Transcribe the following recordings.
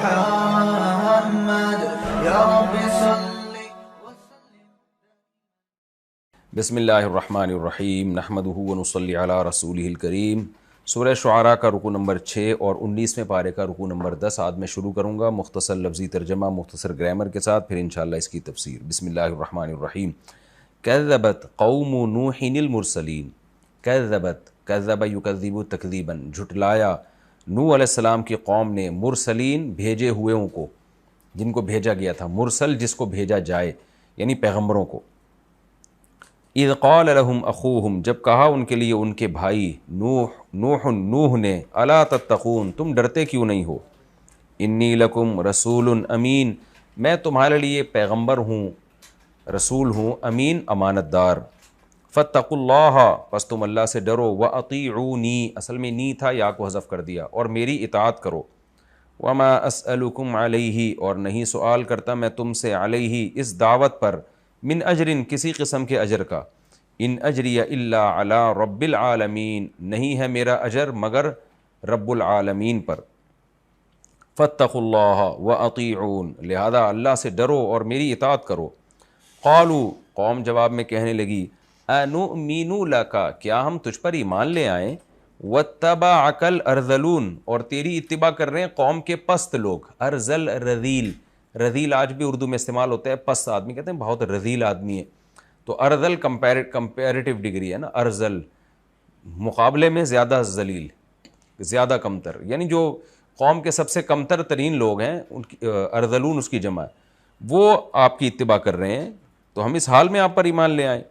محمد یا رب صل بسم اللہ الرحمن الرحیم نحمدہ ونصلی علی رسولہ الکریم۔ سورہ شعراء کا رکوع نمبر 6 اور 19ویں پارے کا رکوع نمبر 10 آج میں شروع کروں گا مختصر لفظی ترجمہ مختصر گرامر کے ساتھ، پھر انشاءاللہ اس کی تفسیر۔ بسم اللہ الرحمن الرحیم۔ کذبت قوم نوح المرسلین۔ کذبت، کذب یکذب تکذیبا، جھٹلایا نوح علیہ السلام کی قوم نے مرسلین، بھیجے ہوئےوں کو، جن کو بھیجا گیا تھا، مرسل جس کو بھیجا جائے یعنی پیغمبروں کو۔ اذ قال لهم اخوہم، جب کہا ان کے لیے ان کے بھائی نوح نے، الا تتقون، تم ڈرتے کیوں نہیں ہو، انی لکم رسول امین، میں تمہارے لیے پیغمبر ہوں، رسول ہوں، امین، امانت دار۔ فاتقوا اللہ، پس تم اللہ سے ڈرو، واطیعونی، اصل میں نی تھا، یا کو حذف کر دیا، اور میری اطاعت کرو۔ وما اسألکم علیہ، اور نہیں سوال کرتا میں تم سے، علیہ، اس دعوت پر، من اجرن، کسی قسم کے اجر کا، ان اجری الا علی رب العالمین، نہیں ہے میرا اجر مگر رب العالمین پر۔ فاتقوا اللہ واطیعون، لہذا اللہ سے ڈرو اور میری اطاعت کرو۔ قالوا، قوم جواب میں کہنے لگی، انؤمن لک، کیا ہم تجھ پر ایمان لے آئیں، واتبعک الارذلون، اور تیری اتباع کر رہے ہیں قوم کے پست لوگ۔ ارذل، رذیل، رذیل آج بھی اردو میں استعمال ہوتا ہے، پست آدمی کہتے ہیں بہت رذیل آدمی ہے، تو ارذل کمپیریٹیو ڈگری ہے نا، ارذل مقابلے میں زیادہ ذلیل، زیادہ کمتر، یعنی جو قوم کے سب سے کمتر ترین لوگ ہیں، ان کی ارذلون اس کی جمع ہے، وہ آپ کی اتباع کر رہے ہیں، تو ہم اس حال میں آپ پر ایمان لے آئیں۔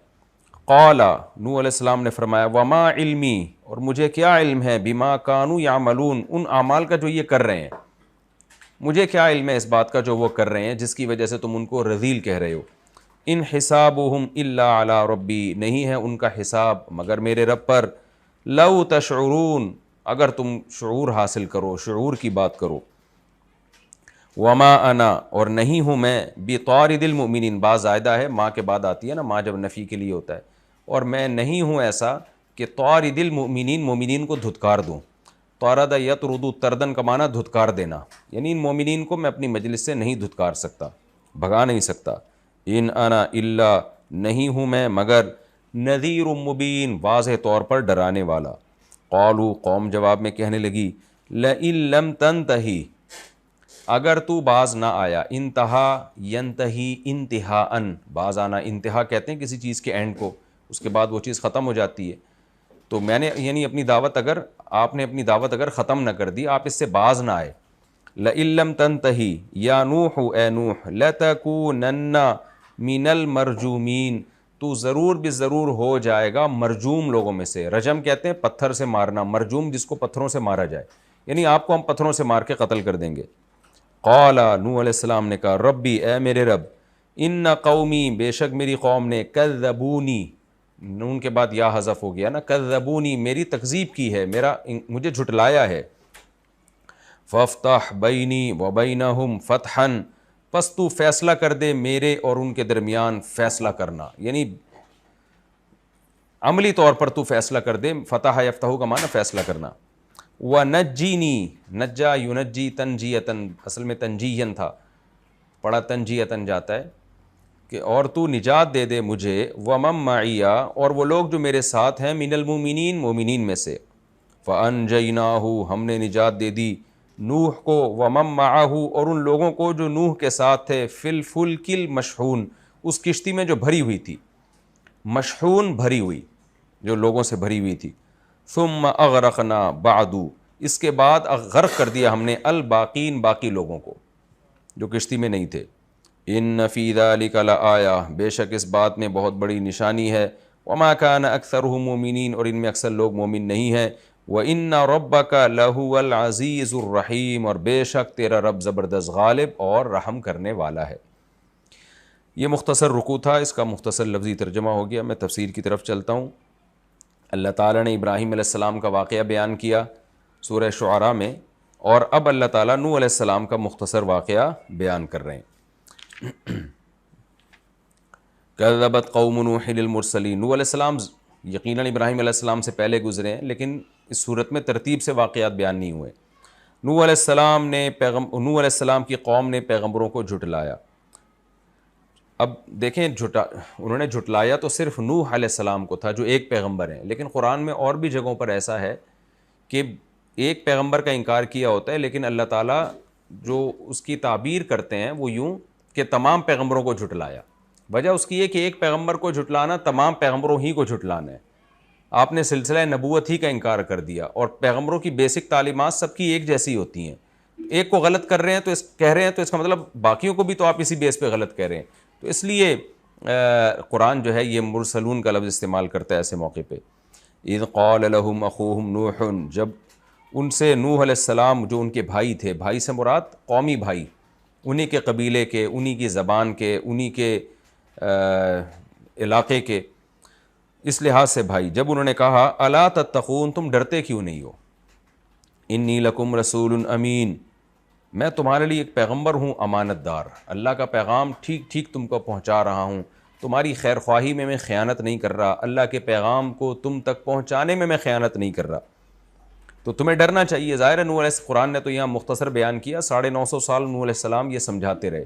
قال، نوح علیہ السلام نے فرمایا، وما علمی، اور مجھے کیا علم ہے، بما کانوا یعملون، ان اعمال کا جو یہ کر رہے ہیں، مجھے کیا علم ہے اس بات کا جو وہ کر رہے ہیں جس کی وجہ سے تم ان کو رذیل کہہ رہے ہو۔ ان حسابهم الا علی ربی، نہیں ہے ان کا حساب مگر میرے رب پر۔ لو تشعرون، اگر تم شعور حاصل کرو، شعور کی بات کرو۔ وما انا، اور نہیں ہوں میں، بطارد المؤمنین، با زائدہ ہے، ماں کے بعد آتی ہے نا، ماں جب نفی کے لیے ہوتا ہے، اور میں نہیں ہوں ایسا کہ طارد المؤمنین، مومنین کو دھتکار دوں۔ طارد یطرد، تردن کا معنی دھتکار دینا، یعنی ان مومنین کو میں اپنی مجلس سے نہیں دھتکار سکتا، بھگا نہیں سکتا۔ ان انا الا، نہیں ہوں میں مگر، نذیر مبین، واضح طور پر ڈرانے والا۔ قالوا، قوم جواب میں کہنے لگی، لئن لم تنتہی، اگر تو باز نہ آیا، انتہا ینتہی انتہاءً، باز آنا، انتہا کہتے ہیں کسی چیز کے اینڈ کو، اس کے بعد وہ چیز ختم ہو جاتی ہے، تو میں نے یعنی اپنی دعوت، اگر آپ نے اپنی دعوت اگر ختم نہ کر دی، آپ اس سے باز نہ آئے، لئن لم تنتہی یا نوح، اے نوح، لتکونن من المرجومین، تو ضرور بضرور ہو جائے گا مرجوم لوگوں میں سے۔ رجم کہتے ہیں پتھر سے مارنا، مرجوم جس کو پتھروں سے مارا جائے، یعنی آپ کو ہم پتھروں سے مار کے قتل کر دیں گے۔ قال، نوح علیہ السلام نے کہا، ربی، اے میرے رب، ان قومی، بے شک میری قوم نے، کذبونی، نون کے بعد یا حذف ہو گیا نا، کذبونی، میری تکذیب کی ہے، مجھے جھٹلایا ہے۔ فافتح بینی وبینہم فتحا، پس تو فیصلہ کر دے میرے اور ان کے درمیان، فیصلہ کرنا یعنی عملی طور پر تو فیصلہ کر دے، فتح یفتح کا معنی فیصلہ کرنا۔ وَنَجِّنِي، نجا ینجی تنجیتاً، اصل میں تنجیاً تھا، پڑھا تنجیتاً جاتا ہے، کہ اور تو نجات دے دے مجھے، وَمَن مَعِیَّ، اور وہ لوگ جو میرے ساتھ ہیں، مِنَ الْمُؤْمِنِین، مومنین میں سے۔ فَأَنْجَيْنَاهُ، ہم نے نجات دے دی نوح کو، وَمَن مَعَهُ، اور ان لوگوں کو جو نوح کے ساتھ تھے، فِی الْفُلْکِ الْمَشْحُونِ، اس کشتی میں جو بھری ہوئی تھی، مشحون بھری ہوئی، جو لوگوں سے بھری ہوئی تھی۔ ثم اغرقنا بعد، اس کے بعد غرق کر دیا ہم نے، الباقین، باقی لوگوں کو جو کشتی میں نہیں تھے۔ ان فی ذلک لآیہ، بے شک اس بات میں بہت بڑی نشانی ہے، وما کان اکثرهم مؤمنین، اور ان میں اکثر لوگ مومن نہیں ہیں، وان ربک لہو العزیز الرحیم، اور بے شک تیرا رب زبردست غالب اور رحم کرنے والا ہے۔ یہ مختصر رکوع تھا، اس کا مختصر لفظی ترجمہ ہو گیا، میں تفسیر کی طرف چلتا ہوں۔ اللہ تعالیٰ نے ابراہیم علیہ السلام کا واقعہ بیان کیا سورہ شعراء میں، اور اب اللہ تعالیٰ نوح علیہ السلام کا مختصر واقعہ بیان کر رہے ہیں۔ کذبت قوم نوح المرسلین، نوح علیہ السلام یقیناً ابراہیم علیہ السلام سے پہلے گزرے ہیں، لیکن اس صورت میں ترتیب سے واقعات بیان نہیں ہوئے۔ نوح علیہ السلام کی قوم نے پیغمبروں کو جھٹلایا. اب دیکھیں انہوں نے جھٹلایا تو صرف نوح علیہ السلام کو تھا جو ایک پیغمبر ہیں، لیکن قرآن میں اور بھی جگہوں پر ایسا ہے کہ ایک پیغمبر کا انکار کیا ہوتا ہے، لیکن اللہ تعالیٰ جو اس کی تعبیر کرتے ہیں وہ یوں کہ تمام پیغمبروں کو جھٹلایا. وجہ اس کی ہے کہ ایک پیغمبر کو جھٹلانا تمام پیغمبروں ہی کو جھٹلانا ہے. آپ نے سلسلہ نبوت ہی کا انکار کر دیا، اور پیغمبروں کی بیسک تعلیمات سب کی ایک جیسی ہوتی ہیں. ایک کو غلط کر رہے ہیں تو کہہ رہے ہیں تو اس کا مطلب باقیوں کو بھی تو آپ اسی بیس پہ غلط کہہ رہے ہیں. تو اس لیے قرآن جو ہے یہ مرسلون کا لفظ استعمال کرتا ہے ایسے موقع پہ. اذ قال لهم اخوهم نوح، جب ان سے نوح علیہ السلام جو ان کے بھائی تھے، بھائی سے مراد قومی بھائی، انہی کے قبیلے کے، انہی کی زبان کے، انہی کے علاقے کے، اس لحاظ سے بھائی، جب انہوں نے کہا الا تتقون، تم ڈرتے کیوں نہیں ہو، انی لکم رسول امین، میں تمہارے لیے ایک پیغمبر ہوں امانت دار، اللہ کا پیغام ٹھیک ٹھیک تم کو پہنچا رہا ہوں، تمہاری خیر خواہی میں خیانت نہیں کر رہا، اللہ کے پیغام کو تم تک پہنچانے میں خیانت نہیں کر رہا. تو تمہیں ڈرنا چاہیے. ظاہر ہے قرآن نے تو یہاں مختصر بیان کیا، 950 سال نوح علیہ السلام یہ سمجھاتے رہے،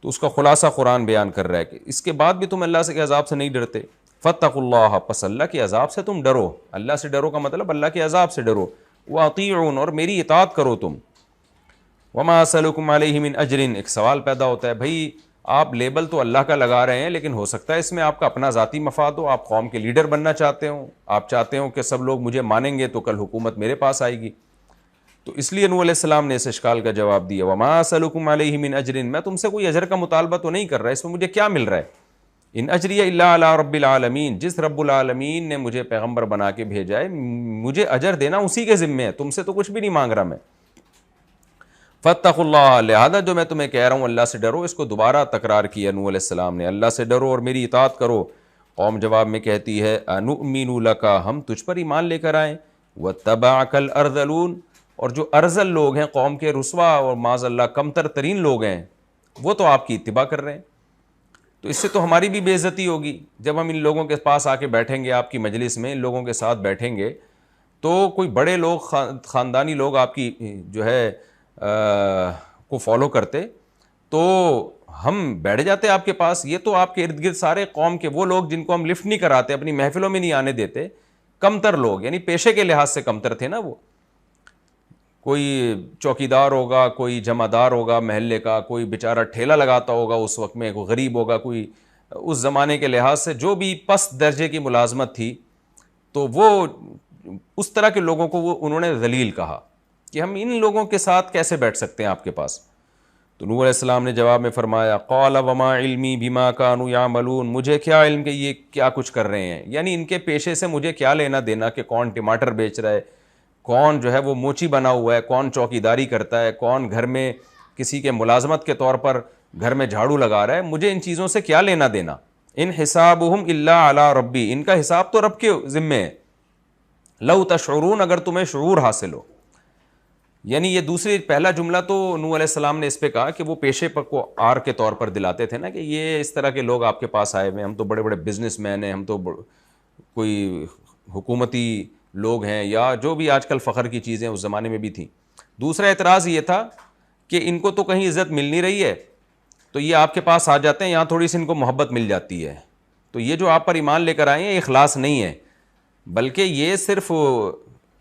تو اس کا خلاصہ قرآن بیان کر رہا ہے کہ اس کے بعد بھی تم اللہ سے کے عذاب سے نہیں ڈرتے. فاتقوا اللہ، پس اللہ کے عذاب سے تم ڈرو. اللہ سے ڈرو کا مطلب اللہ کے عذاب سے ڈرو. واطیعون، اور میری اطاعت کرو تم. وما اسألکم علیہ من اجر، ایک سوال پیدا ہوتا ہے، بھائی آپ لیبل تو اللہ کا لگا رہے ہیں، لیکن ہو سکتا ہے اس میں آپ کا اپنا ذاتی مفاد ہو، آپ قوم کے لیڈر بننا چاہتے ہو، آپ چاہتے ہو کہ سب لوگ مجھے مانیں گے تو کل حکومت میرے پاس آئے گی. تو اس لیے نوح علیہ السلام نے اس اشکال کا جواب دیا، وما اسألکم علیہ من اجر، میں تم سے کوئی اجر کا مطالبہ تو نہیں کر رہا، اس میں مجھے کیا مل رہا ہے. ان اجری الا علی رب العالمین، جس رب العالمین نے مجھے پیغمبر بنا کے بھیجا ہے مجھے اجر دینا اسی کے ذمے ہے، تم سے تو کچھ بھی نہیں مانگ رہا میں. فاتقوا اللہ، لہذا جو میں تمہیں کہہ رہا ہوں اللہ سے ڈرو، اس کو دوبارہ تکرار کیا نوح علیہ السلام نے، اللہ سے ڈرو اور میری اطاعت کرو. قوم جواب میں کہتی ہے انؤمن لک، ہم تجھ پر ایمان لے کر آئیں، واتبعک الارذلون، اور جو ارذل لوگ ہیں قوم کے، رسوا اور معاذ اللہ کمتر ترین لوگ ہیں، وہ تو آپ کی اتباع کر رہے ہیں. تو اس سے تو ہماری بھی بے عزتی ہوگی جب ہم ان لوگوں کے پاس آ کے بیٹھیں گے، آپ کی مجلس میں ان لوگوں کے ساتھ بیٹھیں گے، تو کوئی بڑے لوگ خاندانی لوگ آپ کی جو ہے کو فالو کرتے تو ہم بیٹھ جاتے آپ کے پاس. یہ تو آپ کے ارد گرد سارے قوم کے وہ لوگ جن کو ہم لفٹ نہیں کراتے، اپنی محفلوں میں نہیں آنے دیتے، کمتر لوگ، یعنی پیشے کے لحاظ سے کمتر تھے نا. وہ کوئی چوکیدار ہوگا، کوئی جمعدار ہوگا محلے کا، کوئی بیچارہ ٹھیلا لگاتا ہوگا اس وقت میں، کوئی غریب ہوگا، کوئی اس زمانے کے لحاظ سے جو بھی پست درجے کی ملازمت تھی، تو وہ اس طرح کے لوگوں کو وہ انہوں نے ذلیل کہا کہ ہم ان لوگوں کے ساتھ کیسے بیٹھ سکتے ہیں آپ کے پاس. تو نوح علیہ السلام نے جواب میں فرمایا قال وما علمی بما كانوا يعملون، مجھے کیا علم کہ یہ کیا کچھ کر رہے ہیں، یعنی ان کے پیشے سے مجھے کیا لینا دینا کہ کون ٹماٹر بیچ رہا ہے، کون جو ہے وہ موچی بنا ہوا ہے، کون چوکیداری کرتا ہے، کون گھر میں کسی کے ملازمت کے طور پر گھر میں جھاڑو لگا رہا ہے، مجھے ان چیزوں سے کیا لینا دینا. ان حسابهم الا علی ربی، ان کا حساب تو رب کے ذمے ہے. لو تشعرون، اگر تمہیں شعور حاصل ہو. یعنی یہ دوسری، پہلا جملہ تو نوح علیہ السلام نے اس پہ کہا کہ وہ پیشے پر کو آر کے طور پر دلاتے تھے نا کہ یہ اس طرح کے لوگ آپ کے پاس آئے ہوئے، ہم تو بڑے بڑے بزنس مین ہیں، ہم تو کوئی حکومتی لوگ ہیں، یا جو بھی آج کل فخر کی چیزیں اس زمانے میں بھی تھیں. دوسرا اعتراض یہ تھا کہ ان کو تو کہیں عزت مل نہیں رہی ہے، تو یہ آپ کے پاس آ جاتے ہیں، یہاں تھوڑی سی ان کو محبت مل جاتی ہے. تو یہ جو آپ پر ایمان لے کر آئے ہیں اخلاص نہیں ہے، بلکہ یہ صرف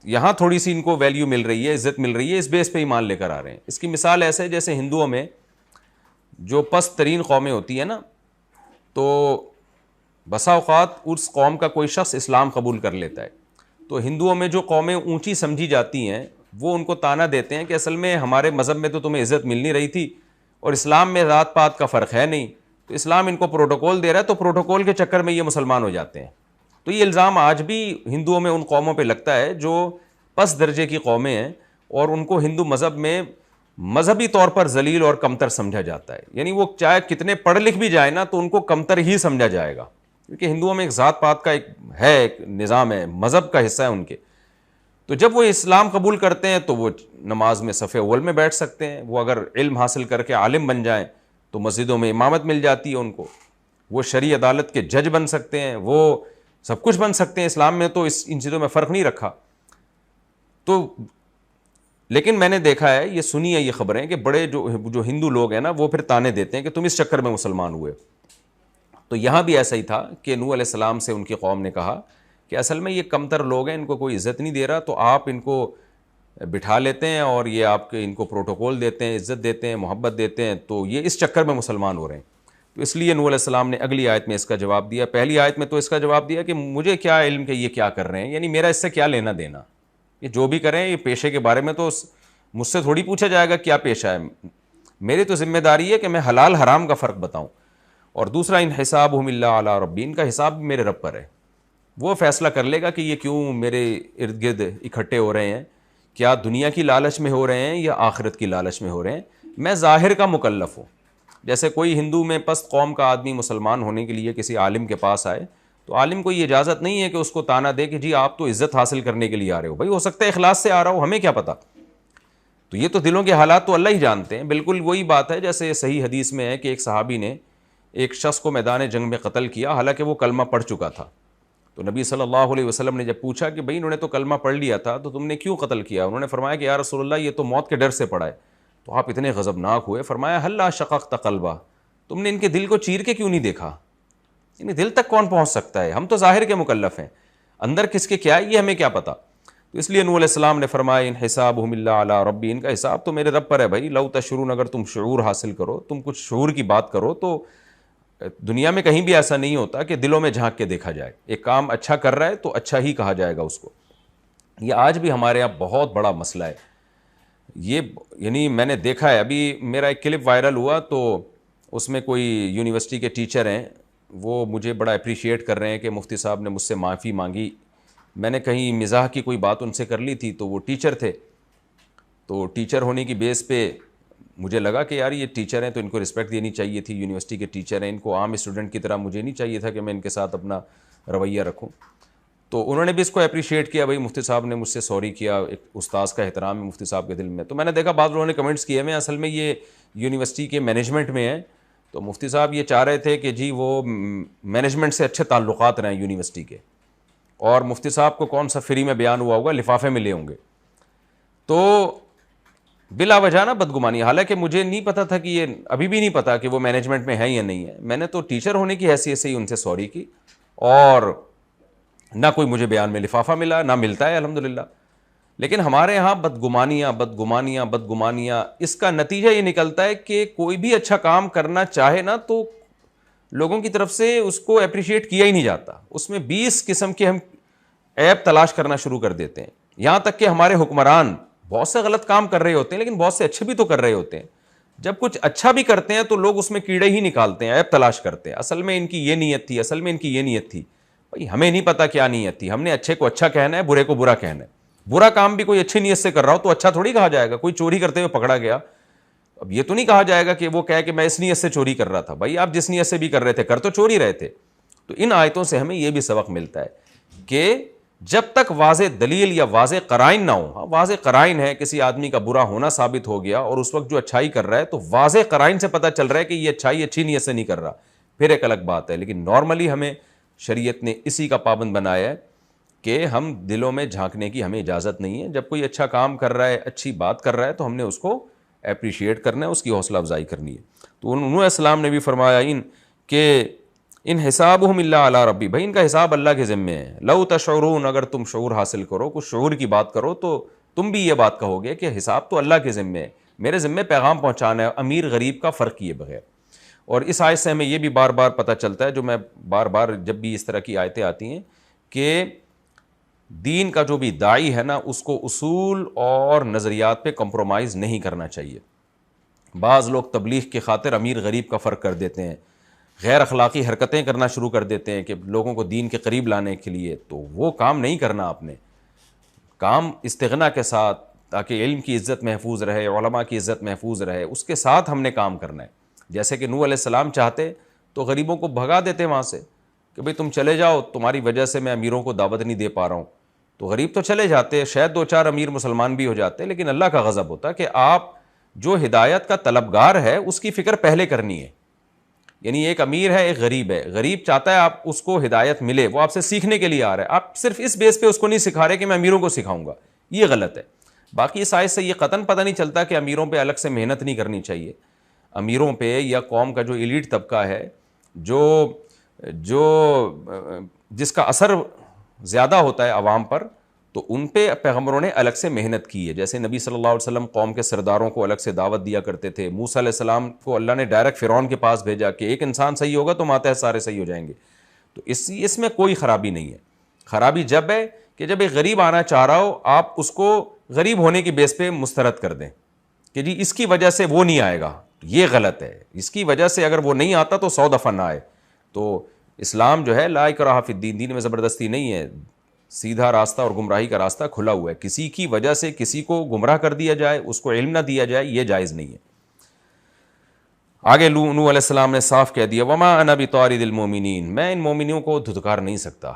یہاں تھوڑی سی ان کو ویلیو مل رہی ہے، عزت مل رہی ہے، اس بیس پہ ایمان لے کر آ رہے ہیں. اس کی مثال ایسے جیسے ہندوؤں میں جو پست ترین قومیں ہوتی ہیں نا، تو بسا اوقات اس قوم کا کوئی شخص اسلام قبول کر لیتا ہے، تو ہندوؤں میں جو قومیں اونچی سمجھی جاتی ہیں وہ ان کو تانا دیتے ہیں کہ اصل میں ہمارے مذہب میں تو تمہیں عزت مل نہیں رہی تھی، اور اسلام میں ذات پات کا فرق ہے نہیں، تو اسلام ان کو پروٹوکول دے رہا ہے، تو پروٹوکول کے چکر میں یہ مسلمان ہو جاتے ہیں. تو یہ الزام آج بھی ہندوؤں میں ان قوموں پہ لگتا ہے جو پس درجے کی قومیں ہیں، اور ان کو ہندو مذہب میں مذہبی طور پر ذلیل اور کمتر سمجھا جاتا ہے. یعنی وہ چاہے کتنے پڑھ لکھ بھی جائے نا تو ان کو کمتر ہی سمجھا جائے گا، کیونکہ ہندوؤں میں ایک ذات پات کا ایک نظام ہے، مذہب کا حصہ ہے ان کے. تو جب وہ اسلام قبول کرتے ہیں تو وہ نماز میں صف اول میں بیٹھ سکتے ہیں، وہ اگر علم حاصل کر کے عالم بن جائیں تو مسجدوں میں امامت مل جاتی ہے ان کو، وہ شرعی عدالت کے جج بن سکتے ہیں، وہ سب کچھ بن سکتے ہیں. اسلام میں تو ان چیزوں میں فرق نہیں رکھا. تو لیکن میں نے دیکھا ہے، یہ سنی ہے یہ خبریں، کہ بڑے جو ہندو لوگ ہیں نا وہ پھر تانے دیتے ہیں کہ تم اس چکر میں مسلمان ہوئے. تو یہاں بھی ایسا ہی تھا کہ نوح علیہ السلام سے ان کی قوم نے کہا کہ اصل میں یہ کمتر لوگ ہیں، ان کو کوئی عزت نہیں دے رہا، تو آپ ان کو بٹھا لیتے ہیں اور یہ آپ کے ان کو پروٹوکول دیتے ہیں، عزت دیتے ہیں، محبت دیتے ہیں، تو یہ اس چکر میں مسلمان ہو رہے ہیں. تو اس لیے نوح علیہ السلام نے اگلی آیت میں اس کا جواب دیا. پہلی آیت میں تو اس کا جواب دیا کہ مجھے کیا علم کہ یہ کیا کر رہے ہیں، یعنی میرا اس سے کیا لینا دینا، یہ جو بھی کریں یہ پیشے کے بارے میں تو مجھ سے تھوڑی پوچھا جائے گا کیا پیشہ ہے، میری تو ذمہ داری ہے کہ میں حلال حرام کا فرق بتاؤں. اور دوسرا ان حسابہم الا علی ربی، ان کا حساب بھی میرے رب پر ہے، وہ فیصلہ کر لے گا کہ یہ کیوں میرے ارد گرد اکٹھے ہو رہے ہیں، کیا دنیا کی لالچ میں ہو رہے ہیں یا آخرت کی لالچ میں ہو رہے ہیں. میں ظاہر کا مکلف ہوں. جیسے کوئی ہندو میں پست قوم کا آدمی مسلمان ہونے کے لیے کسی عالم کے پاس آئے تو عالم کو یہ اجازت نہیں ہے کہ اس کو تانا دے کہ جی آپ تو عزت حاصل کرنے کے لیے آ رہے ہو. بھائی ہو سکتا ہے اخلاص سے آ رہا ہو، ہمیں کیا پتہ. تو یہ تو دلوں کے حالات تو اللہ ہی جانتے ہیں. بالکل وہی بات ہے جیسے صحیح حدیث میں ہے کہ ایک صحابی نے ایک شخص کو میدان جنگ میں قتل کیا، حالانکہ وہ کلمہ پڑھ چکا تھا. تو نبی صلی اللہ علیہ وسلم نے جب پوچھا کہ بھائی انہوں نے تو کلمہ پڑھ لیا تھا تو تم نے کیوں قتل کیا، انہوں نے فرمایا کہ یا رسول اللہ یہ تو موت کے ڈر سے پڑا ہے. تو آپ اتنے غضبناک ہوئے، فرمایا ہل لا شققت قلبہ، تم نے ان کے دل کو چیر کے کیوں نہیں دیکھا، یعنی دل تک کون پہنچ سکتا ہے، ہم تو ظاہر کے مکلف ہیں، اندر کس کے کیا ہے یہ ہمیں کیا پتا. تو اس لیے نوح علیہ السلام نے فرمایا ان حسابہم الا علی ربی، ان کا حساب تو میرے رب پر ہے. بھائی لو تشعرون، اگر تم شعور حاصل کرو، تم کچھ شعور کی بات کرو، تو دنیا میں کہیں بھی ایسا نہیں ہوتا کہ دلوں میں جھانک کے دیکھا جائے. ایک کام اچھا کر رہا ہے تو اچھا ہی کہا جائے گا اس کو. یہ آج بھی ہمارے یہاں بہت بڑا مسئلہ ہے یہ، یعنی میں نے دیکھا ہے. ابھی میرا ایک کلپ وائرل ہوا تو اس میں کوئی یونیورسٹی کے ٹیچر ہیں، وہ مجھے بڑا اپریشیٹ کر رہے ہیں کہ مفتی صاحب نے مجھ سے معافی مانگی. میں نے کہیں مزاح کی کوئی بات ان سے کر لی تھی، تو وہ ٹیچر تھے، تو ٹیچر ہونے کی بیس پہ مجھے لگا کہ یار یہ ٹیچر ہیں تو ان کو رسپیکٹ دینی چاہیے تھی، یونیورسٹی کے ٹیچر ہیں، ان کو عام اسٹوڈنٹ کی طرح مجھے نہیں چاہیے تھا کہ میں ان کے ساتھ اپنا رویہ رکھوں. تو انہوں نے بھی اس کو اپریشیٹ کیا، بھائی مفتی صاحب نے مجھ سے سوری کیا، ایک استاذ کا احترام ہے مفتی صاحب کے دل میں. تو میں نے دیکھا بعض لوگوں نے کمنٹس کیے میں اصل میں یہ یونیورسٹی کے مینجمنٹ میں ہے، تو مفتی صاحب یہ چاہ رہے تھے کہ جی وہ مینجمنٹ سے اچھے تعلقات رہیں یونیورسٹی کے، اور مفتی صاحب کو کون سا فری میں بیان ہوا ہوگا، لفافے میں لے ہوں گے. تو بلا وجہ نا بدگمانی، حالانکہ مجھے نہیں پتا تھا کہ یہ ابھی بھی نہیں پتا کہ وہ مینجمنٹ میں ہے یا نہیں ہے. میں نے تو ٹیچر ہونے کی حیثیت سے ہی ان سے سوری کی، اور نہ کوئی مجھے بیان میں لفافہ ملا، نہ ملتا ہے الحمدللہ. لیکن ہمارے ہاں بدگمانیاں، اس کا نتیجہ یہ نکلتا ہے کہ کوئی بھی اچھا کام کرنا چاہے نا تو لوگوں کی طرف سے اس کو اپریشیٹ کیا ہی نہیں جاتا، اس میں 20 قسم کے ہم عیب تلاش کرنا شروع کر دیتے ہیں. یہاں تک کہ ہمارے حکمران بہت سے غلط کام کر رہے ہوتے ہیں لیکن بہت سے اچھے بھی تو کر رہے ہوتے ہیں. جب کچھ اچھا بھی کرتے ہیں تو لوگ اس میں کیڑے ہی نکالتے ہیں، عیب تلاش کرتے ہیں، اصل میں ان کی یہ نیت تھی، اصل میں ان کی یہ نیت تھی. بھائی ہمیں نہیں پتا کیا نیت تھی، ہم نے اچھے کو اچھا کہنا ہے، برے کو برا کہنا ہے. برا کام بھی کوئی اچھی نیت سے کر رہا ہو تو اچھا تھوڑی کہا جائے گا. کوئی چوری کرتے ہوئے پکڑا گیا، اب یہ تو نہیں کہا جائے گا کہ وہ کہے کہ میں اس نیت سے چوری کر رہا تھا. بھائی آپ جس نیت سے بھی کر رہے تھے، کر تو چوری رہے تھے. تو ان آیتوں سے ہمیں یہ بھی سبق ملتا ہے کہ جب تک واضح دلیل یا واضح قرائن نہ ہو، واضح قرائن ہے، کسی آدمی کا برا ہونا ثابت ہو گیا اور اس وقت جو اچھائی کر رہا ہے تو واضح قرائن سے پتہ چل رہا ہے کہ یہ اچھائی اچھی نیت سے نہیں کر رہا، پھر ایک الگ بات ہے. لیکن نارملی ہمیں شریعت نے اسی کا پابند بنایا ہے کہ ہم دلوں میں جھانکنے کی ہمیں اجازت نہیں ہے. جب کوئی اچھا کام کر رہا ہے، اچھی بات کر رہا ہے تو ہم نے اس کو اپریشیٹ کرنا ہے، اس کی حوصلہ افزائی کرنی ہے. تو انہوں نے السلام نے بھی فرمایا ان حسابہم الا علی ربی، بھائی ان کا حساب اللہ کے ذمے ہے. لو تشعرون، اگر تم شعور حاصل کرو، کچھ شعور کی بات کرو تو تم بھی یہ بات کہو گے کہ حساب تو اللہ کے ذمے ہے، میرے ذمے پیغام پہنچانا ہے، امیر غریب کا فرق کیے بغیر. اور اس آیت سے ہمیں یہ بھی بار بار پتہ چلتا ہے، جو میں بار بار جب بھی اس طرح کی آیتیں آتی ہیں، کہ دین کا جو بھی داعی ہے نا اس کو اصول اور نظریات پہ کمپرومائز نہیں کرنا چاہیے. بعض لوگ تبلیغ کی خاطر امیر غریب کا فرق کر دیتے ہیں، غیر اخلاقی حرکتیں کرنا شروع کر دیتے ہیں کہ لوگوں کو دین کے قریب لانے کے لیے. تو وہ کام نہیں کرنا آپ نے، کام استغنا کے ساتھ، تاکہ علم کی عزت محفوظ رہے، علماء کی عزت محفوظ رہے، اس کے ساتھ ہم نے کام کرنا ہے. جیسے کہ نوح علیہ السلام چاہتے تو غریبوں کو بھگا دیتے وہاں سے کہ بھئی تم چلے جاؤ، تمہاری وجہ سے میں امیروں کو دعوت نہیں دے پا رہا ہوں. تو غریب تو چلے جاتے، شاید 2-4 امیر مسلمان بھی ہو جاتے، لیکن اللہ کا غضب ہوتا کہ آپ جو ہدایت کا طلبگار ہے اس کی فکر پہلے کرنی ہے. یعنی ایک امیر ہے، ایک غریب ہے، غریب چاہتا ہے آپ اس کو ہدایت ملے، وہ آپ سے سیکھنے کے لیے آ رہا ہے، آپ صرف اس بیس پہ اس کو نہیں سکھا رہے کہ میں امیروں کو سکھاؤں گا، یہ غلط ہے. باقی اس آیت سے یہ قطعاً پتہ نہیں چلتا کہ امیروں پہ الگ سے محنت نہیں کرنی چاہیے. امیروں پہ یا قوم کا جو ایلیٹ طبقہ ہے، جو جس کا اثر زیادہ ہوتا ہے عوام پر، تو ان پہ پیغمبروں نے الگ سے محنت کی ہے. جیسے نبی صلی اللہ علیہ وسلم قوم کے سرداروں کو الگ سے دعوت دیا کرتے تھے. موسیٰ علیہ السلام کو اللہ نے ڈائریکٹ فرعون کے پاس بھیجا کہ ایک انسان صحیح ہوگا تو ماتحت سارے صحیح ہو جائیں گے. تو اس میں کوئی خرابی نہیں ہے. خرابی جب ہے کہ جب ایک غریب آنا چاہ رہا ہو، آپ اس کو غریب ہونے کی بیس پہ مسترد کر دیں کہ جی اس کی وجہ سے وہ نہیں آئے گا. یہ غلط ہے. اس کی وجہ سے اگر وہ نہیں آتا تو 100 دفعہ نہ آئے. تو اسلام جو ہے لا اکراہ فی الدین، دین میں زبردستی نہیں ہے. سیدھا راستہ اور گمراہی کا راستہ کھلا ہوا ہے. کسی کی وجہ سے کسی کو گمراہ کر دیا جائے، اس کو علم نہ دیا جائے، یہ جائز نہیں ہے. آگے نوح علیہ السلام نے صاف کہہ دیا وما انا بطارد المومنین، میں ان مومنوں کو دھتکار نہیں سکتا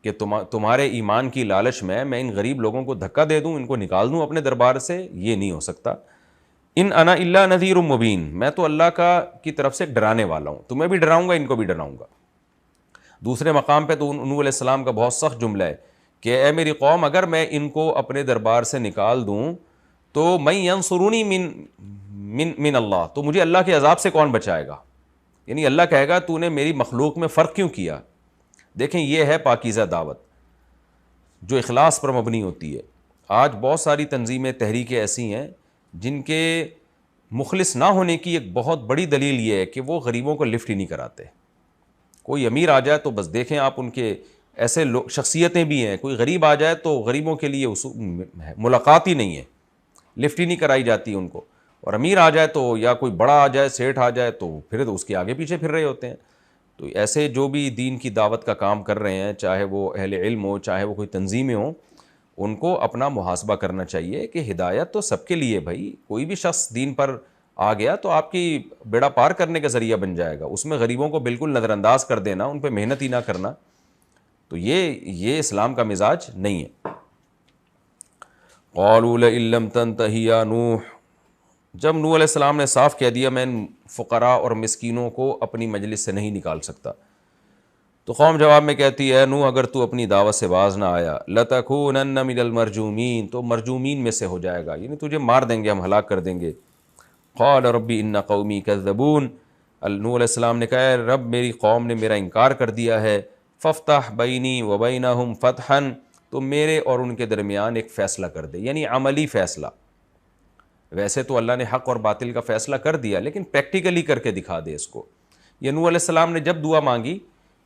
کہ تمہارے ایمان کی لالچ میں ان غریب لوگوں کو دھکا دے دوں، ان کو نکال دوں اپنے دربار سے، یہ نہیں ہو سکتا. ان انا الا نذیر مبین، میں تو اللہ کی طرف سے ڈرانے والا ہوں، تمہیں بھی ڈراؤں گا، ان کو بھی ڈراؤں گا. دوسرے مقام پہ تو نوح علیہ السلام کا بہت سخت جملہ ہے کہ اے میری قوم، اگر میں ان کو اپنے دربار سے نکال دوں تو من ینصرونی من اللہ، تو مجھے اللہ کے عذاب سے کون بچائے گا. یعنی اللہ کہے گا تو نے میری مخلوق میں فرق کیوں کیا. دیکھیں یہ ہے پاکیزہ دعوت جو اخلاص پر مبنی ہوتی ہے. آج بہت ساری تنظیمیں، تحریکیں ایسی ہیں جن کے مخلص نہ ہونے کی ایک بہت بڑی دلیل یہ ہے کہ وہ غریبوں کو لفٹ ہی نہیں کراتے. کوئی امیر آ جائے تو بس دیکھیں آپ ان کے ایسے شخصیتیں بھی ہیں، کوئی غریب آ جائے تو غریبوں کے لیے ملاقات ہی نہیں ہے، لفٹ ہی نہیں کرائی جاتی ان کو. اور امیر آ جائے تو یا کوئی بڑا آ جائے، سیٹھ آ جائے تو پھر اس کے آگے پیچھے پھر رہے ہوتے ہیں. تو ایسے جو بھی دین کی دعوت کا کام کر رہے ہیں، چاہے وہ اہل علم ہو، چاہے وہ کوئی تنظیمیں ہوں، ان کو اپنا محاسبہ کرنا چاہیے کہ ہدایت تو سب کے لیے. بھائی کوئی بھی شخص دین پر آ گیا تو آپ کی بیڑا پار کرنے کا ذریعہ بن جائے گا. اس میں غریبوں کو بالکل نظر انداز کر دینا، ان پہ محنت ہی نہ کرنا، تو یہ اسلام کا مزاج نہیں ہے. قالوا لئن لم تنتہ یا نوح، جب نوح علیہ السلام نے صاف کہہ دیا میں ان فقراء اور مسکینوں کو اپنی مجلس سے نہیں نکال سکتا، تو قوم جواب میں کہتی ہے نوح اگر تو اپنی دعوت سے باز نہ آیا لتکونن من المرجومین، تو مرجومین میں سے ہو جائے گا، یعنی تجھے مار دیں گے، ہم ہلاک کر دیں گے. قال ربی ان قومی کذبون، نوح علیہ السلام نے کہا رب میری قوم نے میرا انکار کر دیا ہے. فافتح بینی و بینہم فتحا، تو میرے اور ان کے درمیان ایک فیصلہ کر دے، یعنی عملی فیصلہ. ویسے تو اللہ نے حق اور باطل کا فیصلہ کر دیا، لیکن پریکٹیکلی کر کے دکھا دے اس کو. یہ نوح علیہ السلام نے جب دعا مانگی،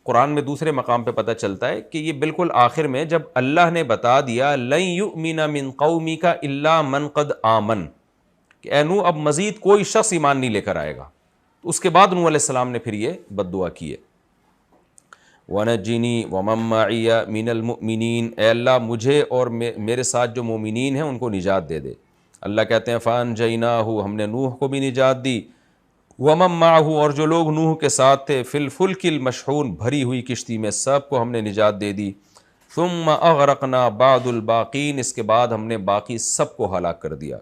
قرآن میں دوسرے مقام پہ پتہ چلتا ہے کہ یہ بالکل آخر میں جب اللہ نے بتا دیا لن یؤمن من قومک الا من قد آمن، کہ اے نوح اب مزید کوئی شخص ایمان نہیں لے کر آئے گا، تو اس کے بعد نوح علیہ السلام نے پھر یہ بد دعا کی ہے. وَنَجِّنِي وَمَن مَّعِيَ مِنَ الْمُؤْمِنِينَ، اے اللہ مجھے اور میرے ساتھ جو مومنین ہیں ان کو نجات دے دے. اللہ کہتے ہیں فَأَنجَيْنَاهُ، ہم نے نوح کو بھی نجات دی، وَمَن مَّعَهُ، اور جو لوگ نوح کے ساتھ تھے، فِي الْفُلْكِ الْمَشْحُونِ، بھری ہوئی کشتی میں، سب کو ہم نے نجات دے دی. ثُمَّ أَغْرَقْنَا بَعْدُ الْبَاقِينَ، اس کے بعد ہم نے باقی سب کو ہلاک کر دیا.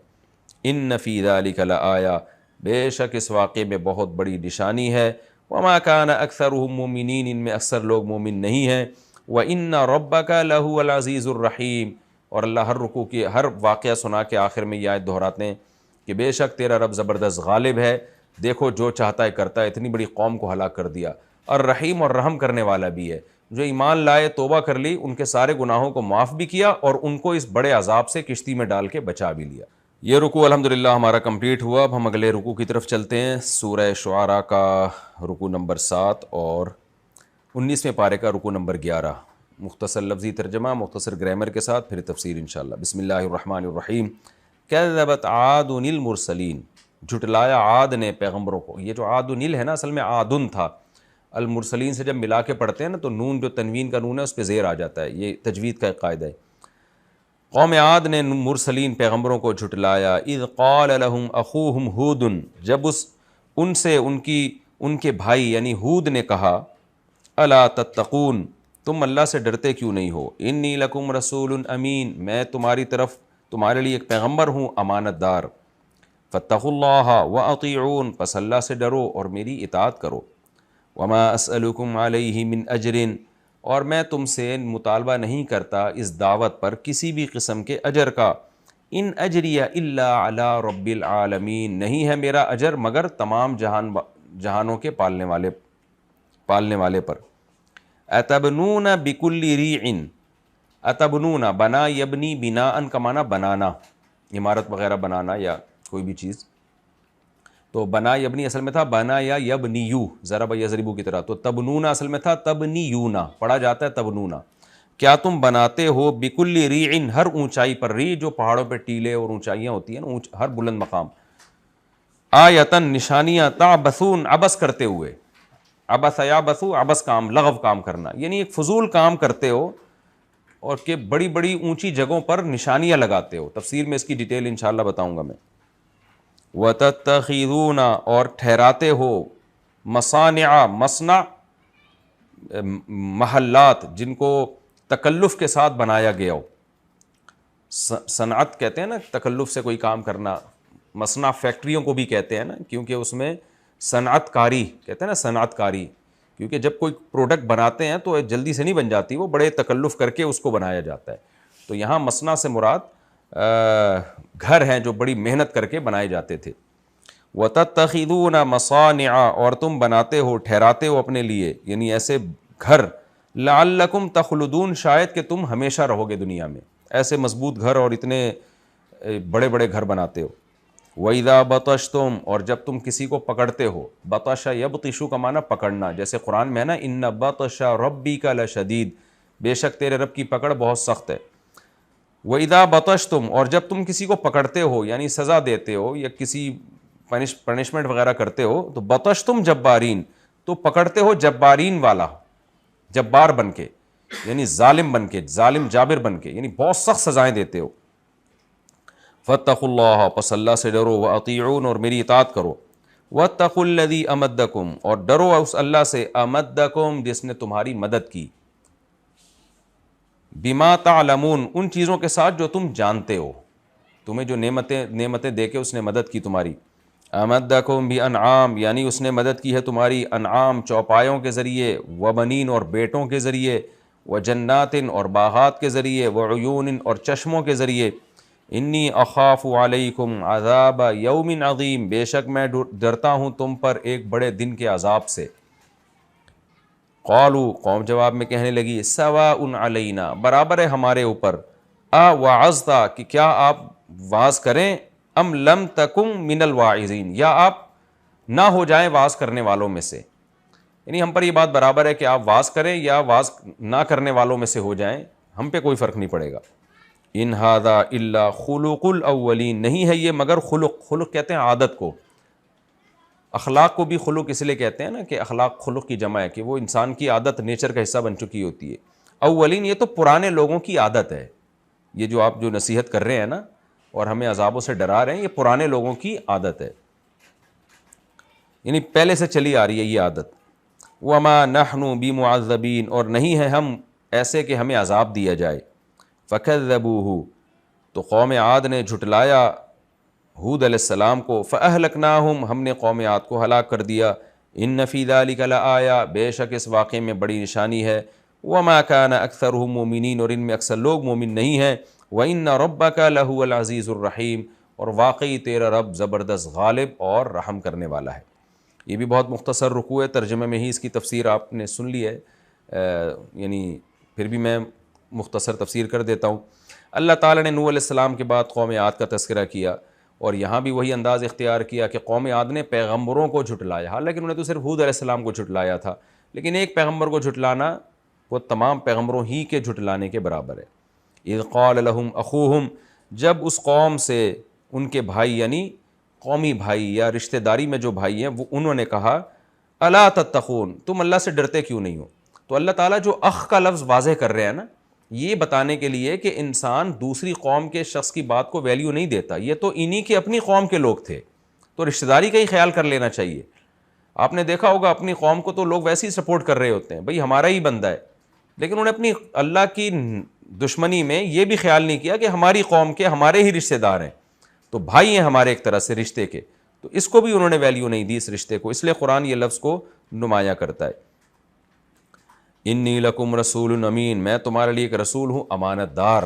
ان فی ذلک لآیہ، بے شک اس واقعے میں بہت بڑی نشانی ہے. وما کان اکثرهم مومنین، ان میں اکثر لوگ مومن نہیں ہیں. وان ربک لہو العزیز الرحیم، اور اللہ ہر رکوع کی ہر واقعہ سنا کے آخر میں یہ آیت دہراتے ہیں کہ بے شک تیرا رب زبردست غالب ہے، دیکھو جو چاہتا ہے کرتا ہے. اتنی بڑی قوم کو ہلاک کر دیا. الرحیم، اور رحم کرنے والا بھی ہے. جو ایمان لائے، توبہ کر لی، ان کے سارے گناہوں کو معاف بھی کیا اور ان کو اس بڑے عذاب سے کشتی میں ڈال کے بچا بھی لیا. یہ رکوع الحمدللہ ہمارا کمپلیٹ ہوا. اب ہم اگلے رکوع کی طرف چلتے ہیں. سورہ شعراء کا رکوع نمبر 7 اور 19ویں پارے کا رکوع نمبر 11. مختصر لفظی ترجمہ، مختصر گرامر کے ساتھ، پھر تفسیر انشاءاللہ. بسم اللہ الرحمن الرحیم. کذبت عاد المرسلین، جھٹلایا عاد نے پیغمبروں کو. یہ جو عاد نیل ہے نا، اصل میں عادن تھا. المرسلین سے جب ملا کے پڑھتے ہیں نا تو نون جو تنوین کا نون ہے اس پہ زیر آ جاتا ہے. یہ تجوید کا ایک قاعدہ ہے. قوم عاد نے مرسلین پیغمبروں کو جھٹلایا. اذ قال لهم اخوهم ہود، جب ان سے ان کے بھائی یعنی ہود نے کہا الا تتقون، تم اللہ سے ڈرتے کیوں نہیں ہو. انی لکم رسول امین، میں تمہارے لیے ایک پیغمبر ہوں، امانت دار. فاتقوا اللہ واطیعون، پس اللہ سے ڈرو اور میری اطاعت کرو. وما اسألکم علیہ من اجر، اور میں تم سے مطالبہ نہیں کرتا اس دعوت پر کسی بھی قسم کے اجر کا. ان اجریہ الا علی رب العالمین، نہیں ہے میرا اجر مگر تمام جہانوں کے پالنے والے پر۔ اتبنون بکل ریع، اتبنون بنا یبنی بناء کا معنی بنانا، عمارت وغیرہ بنانا یا کوئی بھی چیز، تو بنا یبنی اصل میں تھا بنا یا یبنیو، ضرب یضربو کی طرح، تو تبنون اصل میں تھا تبنیونا، پڑھا جاتا ہے تبنونا۔ کیا تم بناتے ہو بکل ریع، ہر اونچائی پر، ری جو پہاڑوں پہ ٹیلے اور اونچائیاں ہوتی ہیں نا، ہر بلند مقام، آیتن نشانیاں، تعبثون عبث کرتے ہوئے، عبث یعبثو عبث کام، لغو کام کرنا، یعنی ایک فضول کام کرتے ہو اور کہ بڑی بڑی اونچی جگہوں پر نشانیاں لگاتے ہو۔ تفسیر میں اس کی ڈیٹیل انشاءاللہ بتاؤں گا میں۔ وَتَتَّخِذُونَ، اور ٹھہراتے ہو، مصانع، مصنع محلات جن کو تکلف کے ساتھ بنایا گیا ہو، صنعت کہتے ہیں نا تکلف سے کوئی کام کرنا، مصنع فیکٹریوں کو بھی کہتے ہیں نا، کیونکہ اس میں صنعت کاری کہتے ہیں نا، صنعت کاری، کیونکہ جب کوئی پروڈکٹ بناتے ہیں تو جلدی سے نہیں بن جاتی، وہ بڑے تکلف کر کے اس کو بنایا جاتا ہے۔ تو یہاں مصنع سے مراد گھر ہیں جو بڑی محنت کر کے بنائے جاتے تھے۔ وَتَتَّخِذُونَ مَصَانِعَ، اور تم بناتے ہو، ٹھہراتے ہو اپنے لیے، یعنی ایسے گھر، لَعَلَّكُمْ تَخْلُدُونَ، شاید کہ تم ہمیشہ رہو گے دنیا میں، ایسے مضبوط گھر اور اتنے بڑے بڑے گھر بناتے ہو۔ وَإِذَا بَطَشْتُمْ، اور جب تم کسی کو پکڑتے ہو، بطش یبطشو کا معنی پکڑنا، جیسے قرآن میں ہے نا اِنَّ بَطْشَ رَبِّكَ لَشَدِيدٌ، بے شک تیرے رب کی پکڑ بہت سخت ہے۔ وَإِذَا بَطَشْتُمْ، اور جب تم کسی کو پکڑتے ہو یعنی سزا دیتے ہو یا کسی پنشمنٹ وغیرہ کرتے ہو، تو بطشتم جبارین، تو پکڑتے ہو جبارین والا، جبار بن کے، یعنی ظالم بن کے، ظالم جابر بن کے، یعنی بہت سخت سزائیں دیتے ہو۔ فاتقوا اللہ، پس اللہ سے ڈرو، واطیعون، اور میری اطاعت کرو، واتقوا الذی امدکم، اور ڈرو اس اللہ سے، امدکم جس نے تمہاری مدد کی، بما تعلمون، ان چیزوں کے ساتھ جو تم جانتے ہو، تمہیں جو نعمتیں دے کے اس نے مدد کی تمہاری۔ امدکم بانعام، یعنی اس نے مدد کی ہے تمہاری انعام چوپایوں کے ذریعے، وبنین، اور بیٹوں کے ذریعے، وجنات، اور باغات کے ذریعے، وعیون، اور چشموں کے ذریعے۔ انی اخاف علیکم عذاب یوم عظیم، بے شک میں ڈرتا ہوں تم پر ایک بڑے دن کے عذاب سے۔ قالوا، قوم جواب میں کہنے لگی، سواء علینا، برابر ہے ہمارے اوپر، وعظت، کہ کیا آپ واعظ کریں، ام لم تکم من الواعظین، یا آپ نہ ہو جائیں واعظ کرنے والوں میں سے، یعنی ہم پر یہ بات برابر ہے کہ آپ واعظ کریں یا واعظ نہ کرنے والوں میں سے ہو جائیں، ہم پہ کوئی فرق نہیں پڑے گا۔ ان ھذا الا خلق الاولین، نہیں ہے یہ مگر خلق کہتے ہیں عادت کو، اخلاق کو بھی خلق اس لیے کہتے ہیں نا کہ اخلاق خلق کی جمع ہے، کہ وہ انسان کی عادت، نیچر کا حصہ بن چکی ہوتی ہے۔ اولین، یہ تو پرانے لوگوں کی عادت ہے، یہ جو آپ جو نصیحت کر رہے ہیں نا اور ہمیں عذابوں سے ڈرا رہے ہیں، یہ پرانے لوگوں کی عادت ہے، یعنی پہلے سے چلی آ رہی ہے یہ عادت۔ وما نحن بمعذبین، اور نہیں ہے ہم ایسے کہ ہمیں عذاب دیا جائے۔ فکذبوہ، تو قوم عاد نے جھٹلایا ہود علیہ السلام کو، فاہلکناہم، ہم نے قوم عاد کو ہلاک کر دیا۔ ان فی ذلک لآیہ، بے شک اس واقعے میں بڑی نشانی ہے۔ وما کان اکثرہم مومنین، اور ان میں اکثر لوگ مومن نہیں ہیں۔ وان ربک لہو العزیز الرحیم، اور واقعی تیرا رب زبردست غالب اور رحم کرنے والا ہے۔ یہ بھی بہت مختصر رکوع ہے، ترجمے میں ہی اس کی تفسیر آپ نے سن لی ہے، یعنی پھر بھی میں مختصر تفسیر کر دیتا ہوں۔ اللہ تعالیٰ نے نوح علیہ السلام کے بعد قوم عاد کا تذکرہ کیا، اور یہاں بھی وہی انداز اختیار کیا کہ قوم عاد نے پیغمبروں کو جھٹلایا، حالانکہ انہوں نے تو صرف ہود علیہ السلام کو جھٹلایا تھا، لیکن ایک پیغمبر کو جھٹلانا وہ تمام پیغمبروں ہی کے جھٹلانے کے برابر ہے۔ اذ قال لهم اخوہم، جب اس قوم سے ان کے بھائی، یعنی قومی بھائی یا رشتہ داری میں جو بھائی ہیں، وہ انہوں نے کہا، الا تتقون، تم اللہ سے ڈرتے کیوں نہیں ہو؟ تو اللہ تعالیٰ جو اخ کا لفظ واضح کر رہے ہیں نا، یہ بتانے کے لیے کہ انسان دوسری قوم کے شخص کی بات کو ویلیو نہیں دیتا، یہ تو انہی کے اپنی قوم کے لوگ تھے، تو رشتہ داری کا ہی خیال کر لینا چاہیے۔ آپ نے دیکھا ہوگا اپنی قوم کو تو لوگ ویسے ہی سپورٹ کر رہے ہوتے ہیں، بھئی ہمارا ہی بندہ ہے، لیکن انہوں نے اپنی اللہ کی دشمنی میں یہ بھی خیال نہیں کیا کہ ہماری قوم کے ہمارے ہی رشتہ دار ہیں، تو بھائی ہیں ہمارے ایک طرح سے رشتے کے، تو اس کو بھی انہوں نے ویلیو نہیں دی، اس رشتے کو، اس لیے قرآن یہ لفظ کو نمایاں کرتا ہے۔ انی لکم رسول امین، میں تمہارے لیے ایک رسول ہوں امانت دار۔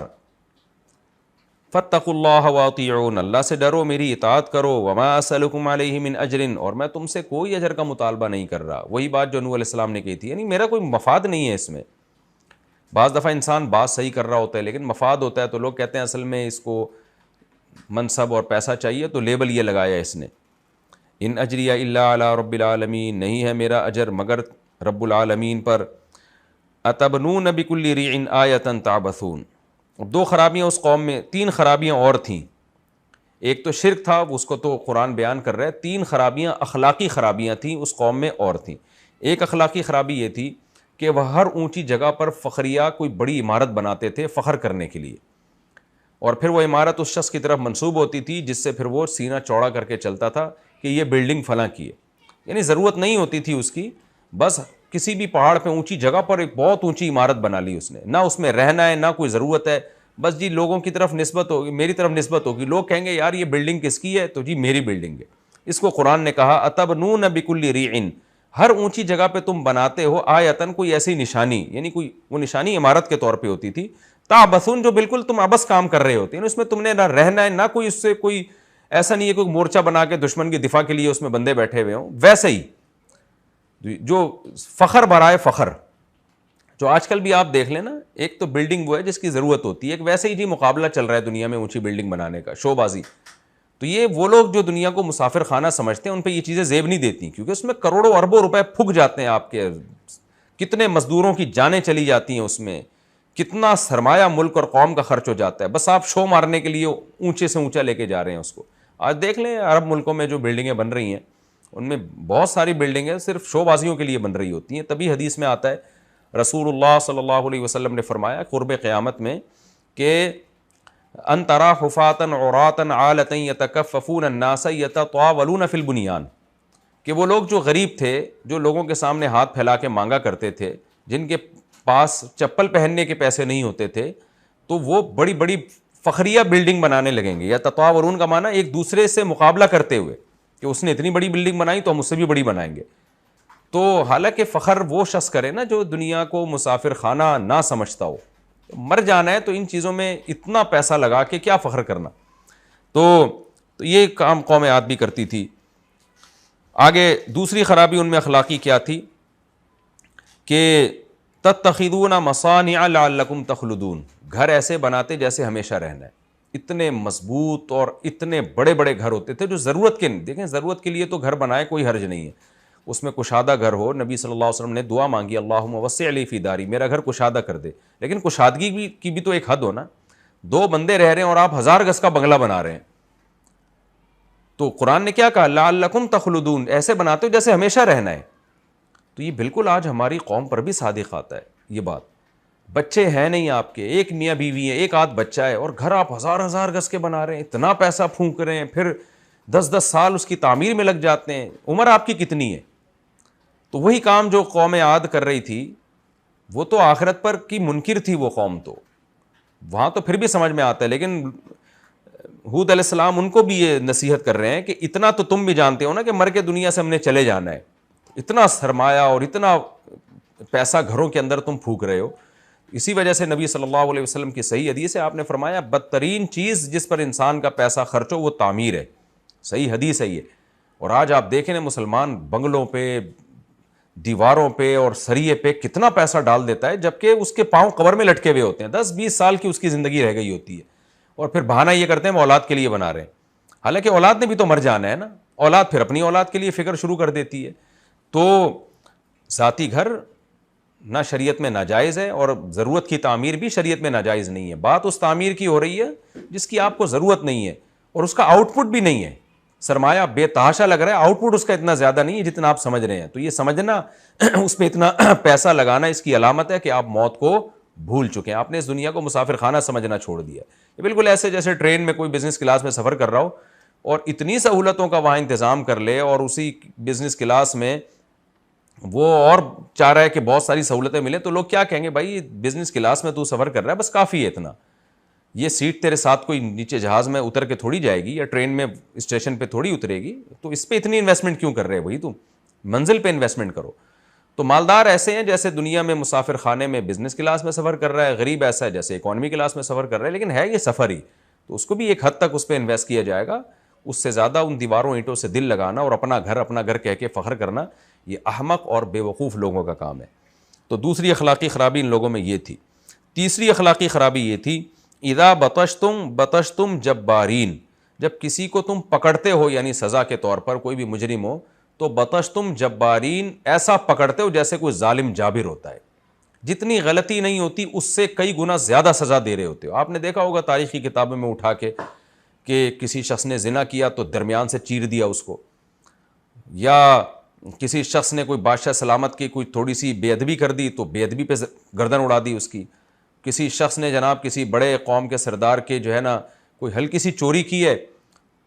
فاتقوا اللہ واطیعون، اللہ سے ڈرو، میری اطاعت کرو، وما اسألکم علیہ من اجر، اور میں تم سے کوئی اجر کا مطالبہ نہیں کر رہا. وہی بات جو نوح علیہ السلام نے کہی تھی، یعنی میرا کوئی مفاد نہیں ہے اس میں. بعض دفعہ انسان بات صحیح کر رہا ہوتا ہے لیکن مفاد ہوتا ہے، تو لوگ کہتے ہیں اصل میں اس کو منصب اور پیسہ چاہیے تو لیبل یہ لگایا اس نے. ان اجریہ الا علی رب العالمین، نہیں ہے میرا اجر مگر رب العالمین پر. اتبنون بکل ریع آیۃ تعبثون. دو خرابیاں اس قوم میں، تین خرابیاں اور تھیں. ایک تو شرک تھا، اس کو تو قرآن بیان کر رہا ہے. تین خرابیاں اخلاقی خرابیاں تھیں اس قوم میں اور تھیں. ایک اخلاقی خرابی یہ تھی کہ وہ ہر اونچی جگہ پر فخریہ کوئی بڑی عمارت بناتے تھے فخر کرنے کے لیے، اور پھر وہ عمارت اس شخص کی طرف منسوب ہوتی تھی جس سے پھر وہ سینہ چوڑا کر کے چلتا تھا کہ یہ بلڈنگ فلاں کی ہے. یعنی ضرورت نہیں ہوتی تھی اس کی، بس کسی بھی پہاڑ پہ اونچی جگہ پر ایک بہت اونچی عمارت بنا لی اس نے، نہ اس میں رہنا ہے نہ کوئی ضرورت ہے، بس جی لوگوں کی طرف نسبت ہوگی، میری طرف نسبت ہوگی، لوگ کہیں گے یار یہ بلڈنگ کس کی ہے، تو جی میری بلڈنگ ہے. اس کو قرآن نے کہا اتبنون بکل ریع، ہر اونچی جگہ پہ تم بناتے ہو آیتن، کوئی ایسی نشانی، یعنی کوئی وہ نشانی عمارت کے طور پہ ہوتی تھی. تعبثون، جو بالکل تم ابس کام کر رہے ہوتے ہیں، اس میں تم نے نہ رہنا ہے نہ کوئی اس سے کوئی ایسا نہیں ہے کوئی مورچہ بنا کے دشمن کی دفاع کے لیے اس میں بندے بیٹھے ہوئے ہوں. ویسے ہی جو فخر برائے فخر، جو آج کل بھی آپ دیکھ لیں نا، ایک تو بلڈنگ وہ ہے جس کی ضرورت ہوتی ہے، ایک ویسے ہی جی مقابلہ چل رہا ہے دنیا میں اونچی بلڈنگ بنانے کا، شو بازی. تو یہ وہ لوگ جو دنیا کو مسافر خانہ سمجھتے ہیں ان پہ یہ چیزیں زیب نہیں دیتی، کیونکہ اس میں کروڑوں اربوں روپے پھک جاتے ہیں آپ کے، کتنے مزدوروں کی جانیں چلی جاتی ہیں اس میں، کتنا سرمایہ ملک اور قوم کا خرچ ہو جاتا ہے، بس آپ شو مارنے کے لیے اونچے سے اونچا لے کے جا رہے ہیں اس کو. آج دیکھ لیں عرب ملکوں میں جو بلڈنگیں بن رہی ہیں ان میں بہت ساری بلڈنگیں صرف شو بازیوں کے لیے بن رہی ہوتی ہیں. تبھی حدیث میں آتا ہے، رسول اللہ صلی اللہ علیہ وسلم نے فرمایا قرب قیامت میں کہ ان ترى حفاة عراة عالة يتكففون الناس يتطاولون في البنيان، کہ وہ لوگ جو غریب تھے، جو لوگوں کے سامنے ہاتھ پھیلا کے مانگا کرتے تھے، جن کے پاس چپل پہننے کے پیسے نہیں ہوتے تھے، تو وہ بڑی بڑی فخریہ بلڈنگ بنانے لگیں گے. یا تطاولون کا معنی ایک دوسرے سے مقابلہ کرتے ہوئے کہ اس نے اتنی بڑی بلڈنگ بنائی تو ہم اس سے بھی بڑی بنائیں گے. تو حالانکہ فخر وہ شخص کرے نا جو دنیا کو مسافر خانہ نہ سمجھتا ہو. مر جانا ہے تو ان چیزوں میں اتنا پیسہ لگا کے کیا فخر کرنا. تو یہ کام قوم عاد بھی کرتی تھی. آگے دوسری خرابی ان میں اخلاقی کیا تھی کہ تتخذون مصانع لعلکم تخلدون، گھر ایسے بناتے جیسے ہمیشہ رہنا ہے. اتنے مضبوط اور اتنے بڑے بڑے گھر ہوتے تھے جو ضرورت کے، دیکھیں ضرورت کے لیے تو گھر بنائے کوئی حرج نہیں ہے، اس میں کشادہ گھر ہو. نبی صلی اللہ علیہ وسلم نے دعا مانگی اللہم وسع لی فی داری، میرا گھر کشادہ کر دے. لیکن کشادگی کی بھی تو ایک حد ہو نا. دو بندے رہ رہے ہیں اور آپ 1000 گز کا بنگلہ بنا رہے ہیں. تو قرآن نے کیا کہا لعلکم تخلدون، ایسے بناتے ہو جیسے ہمیشہ رہنا ہے. تو یہ بالکل آج ہماری قوم پر بھی صادق آتا ہے یہ بات. بچے ہیں نہیں آپ کے، ایک میاں بیوی ہے، ایک آدھ بچہ ہے، اور گھر آپ 1000 گز کے بنا رہے ہیں، اتنا پیسہ پھونک رہے ہیں، پھر 10 سال اس کی تعمیر میں لگ جاتے ہیں. عمر آپ کی کتنی ہے؟ تو وہی کام جو قوم عاد کر رہی تھی، وہ تو آخرت پر کی منکر تھی وہ قوم، تو وہاں تو پھر بھی سمجھ میں آتا ہے. لیکن ہود علیہ السلام ان کو بھی یہ نصیحت کر رہے ہیں کہ اتنا تو تم بھی جانتے ہو نا کہ مر کے دنیا سے ہم نے چلے جانا ہے، اتنا سرمایہ اور اتنا پیسہ گھروں کے اندر تم پھونک رہے ہو. اسی وجہ سے نبی صلی اللہ علیہ وسلم کی صحیح حدیث ہے، آپ نے فرمایا بدترین چیز جس پر انسان کا پیسہ خرچ ہو وہ تعمیر ہے. صحیح حدیث ہے یہ. اور آج آپ دیکھیں نا مسلمان بنگلوں پہ، دیواروں پہ اور سریے پہ کتنا پیسہ ڈال دیتا ہے، جبکہ اس کے پاؤں قبر میں لٹکے ہوئے ہوتے ہیں، 10-20 سال کی اس کی زندگی رہ گئی ہوتی ہے، اور پھر بہانہ یہ کرتے ہیں وہ اولاد کے لیے بنا رہے ہیں. حالانکہ اولاد نے بھی تو مر جانا ہے نا. اولاد پھر اپنی اولاد کے لیے فکر شروع کر دیتی ہے. تو ذاتی گھر نہ شریعت میں ناجائز ہے، اور ضرورت کی تعمیر بھی شریعت میں ناجائز نہیں ہے. بات اس تعمیر کی ہو رہی ہے جس کی آپ کو ضرورت نہیں ہے اور اس کا آؤٹ پٹ بھی نہیں ہے. سرمایہ بے تحاشا لگ رہا ہے، آؤٹ پٹ اس کا اتنا زیادہ نہیں ہے جتنا آپ سمجھ رہے ہیں. تو یہ سمجھنا اس پہ اتنا پیسہ لگانا اس کی علامت ہے کہ آپ موت کو بھول چکے ہیں. آپ نے اس دنیا کو مسافر خانہ سمجھنا چھوڑ دیا. یہ بالکل ایسے جیسے ٹرین میں کوئی بزنس کلاس میں سفر کر رہا ہو اور اتنی سہولتوں کا وہاں انتظام کر لے، اور اسی بزنس کلاس میں وہ اور چاہ رہا ہے کہ بہت ساری سہولتیں ملیں، تو لوگ کیا کہیں گے، بھائی بزنس کلاس میں تو سفر کر رہا ہے بس کافی ہے اتنا، یہ سیٹ تیرے ساتھ کوئی نیچے جہاز میں اتر کے تھوڑی جائے گی یا ٹرین میں اسٹیشن پہ تھوڑی اترے گی، تو اس پہ اتنی انویسٹمنٹ کیوں کر رہے ہیں؟ وہی تم منزل پہ انویسٹمنٹ کرو. تو مالدار ایسے ہیں جیسے دنیا میں مسافر خانے میں بزنس کلاس میں سفر کر رہا ہے، غریب ایسا ہے جیسے اکانومی کلاس میں سفر کر رہا ہے، لیکن ہے یہ سفر ہی. تو اس کو بھی ایک حد تک اس پہ انویسٹ کیا جائے گا. اس سے زیادہ ان دیواروں اینٹوں سے دل لگانا اور اپنا گھر کہہ کے فخر کرنا یہ احمق اور بے وقوف لوگوں کا کام ہے. تو دوسری اخلاقی خرابی ان لوگوں میں یہ تھی. تیسری اخلاقی خرابی یہ تھی اذا بطشتم جبارین، جب کسی کو تم پکڑتے ہو یعنی سزا کے طور پر کوئی بھی مجرم ہو تو بطشتم جبارین، ایسا پکڑتے ہو جیسے کوئی ظالم جابر ہوتا ہے، جتنی غلطی نہیں ہوتی اس سے کئی گنا زیادہ سزا دے رہے ہوتے ہو. آپ نے دیکھا ہوگا تاریخی کتابوں میں اٹھا کے کہ کسی شخص نے زنا کیا تو درمیان سے چیر دیا اس کو، یا کسی شخص نے کوئی بادشاہ سلامت کی کوئی تھوڑی سی بے ادبی کر دی تو بے ادبی پہ گردن اڑا دی اس کی. کسی شخص نے جناب کسی بڑے قوم کے سردار کے جو ہے نا کوئی ہلکی سی چوری کی ہے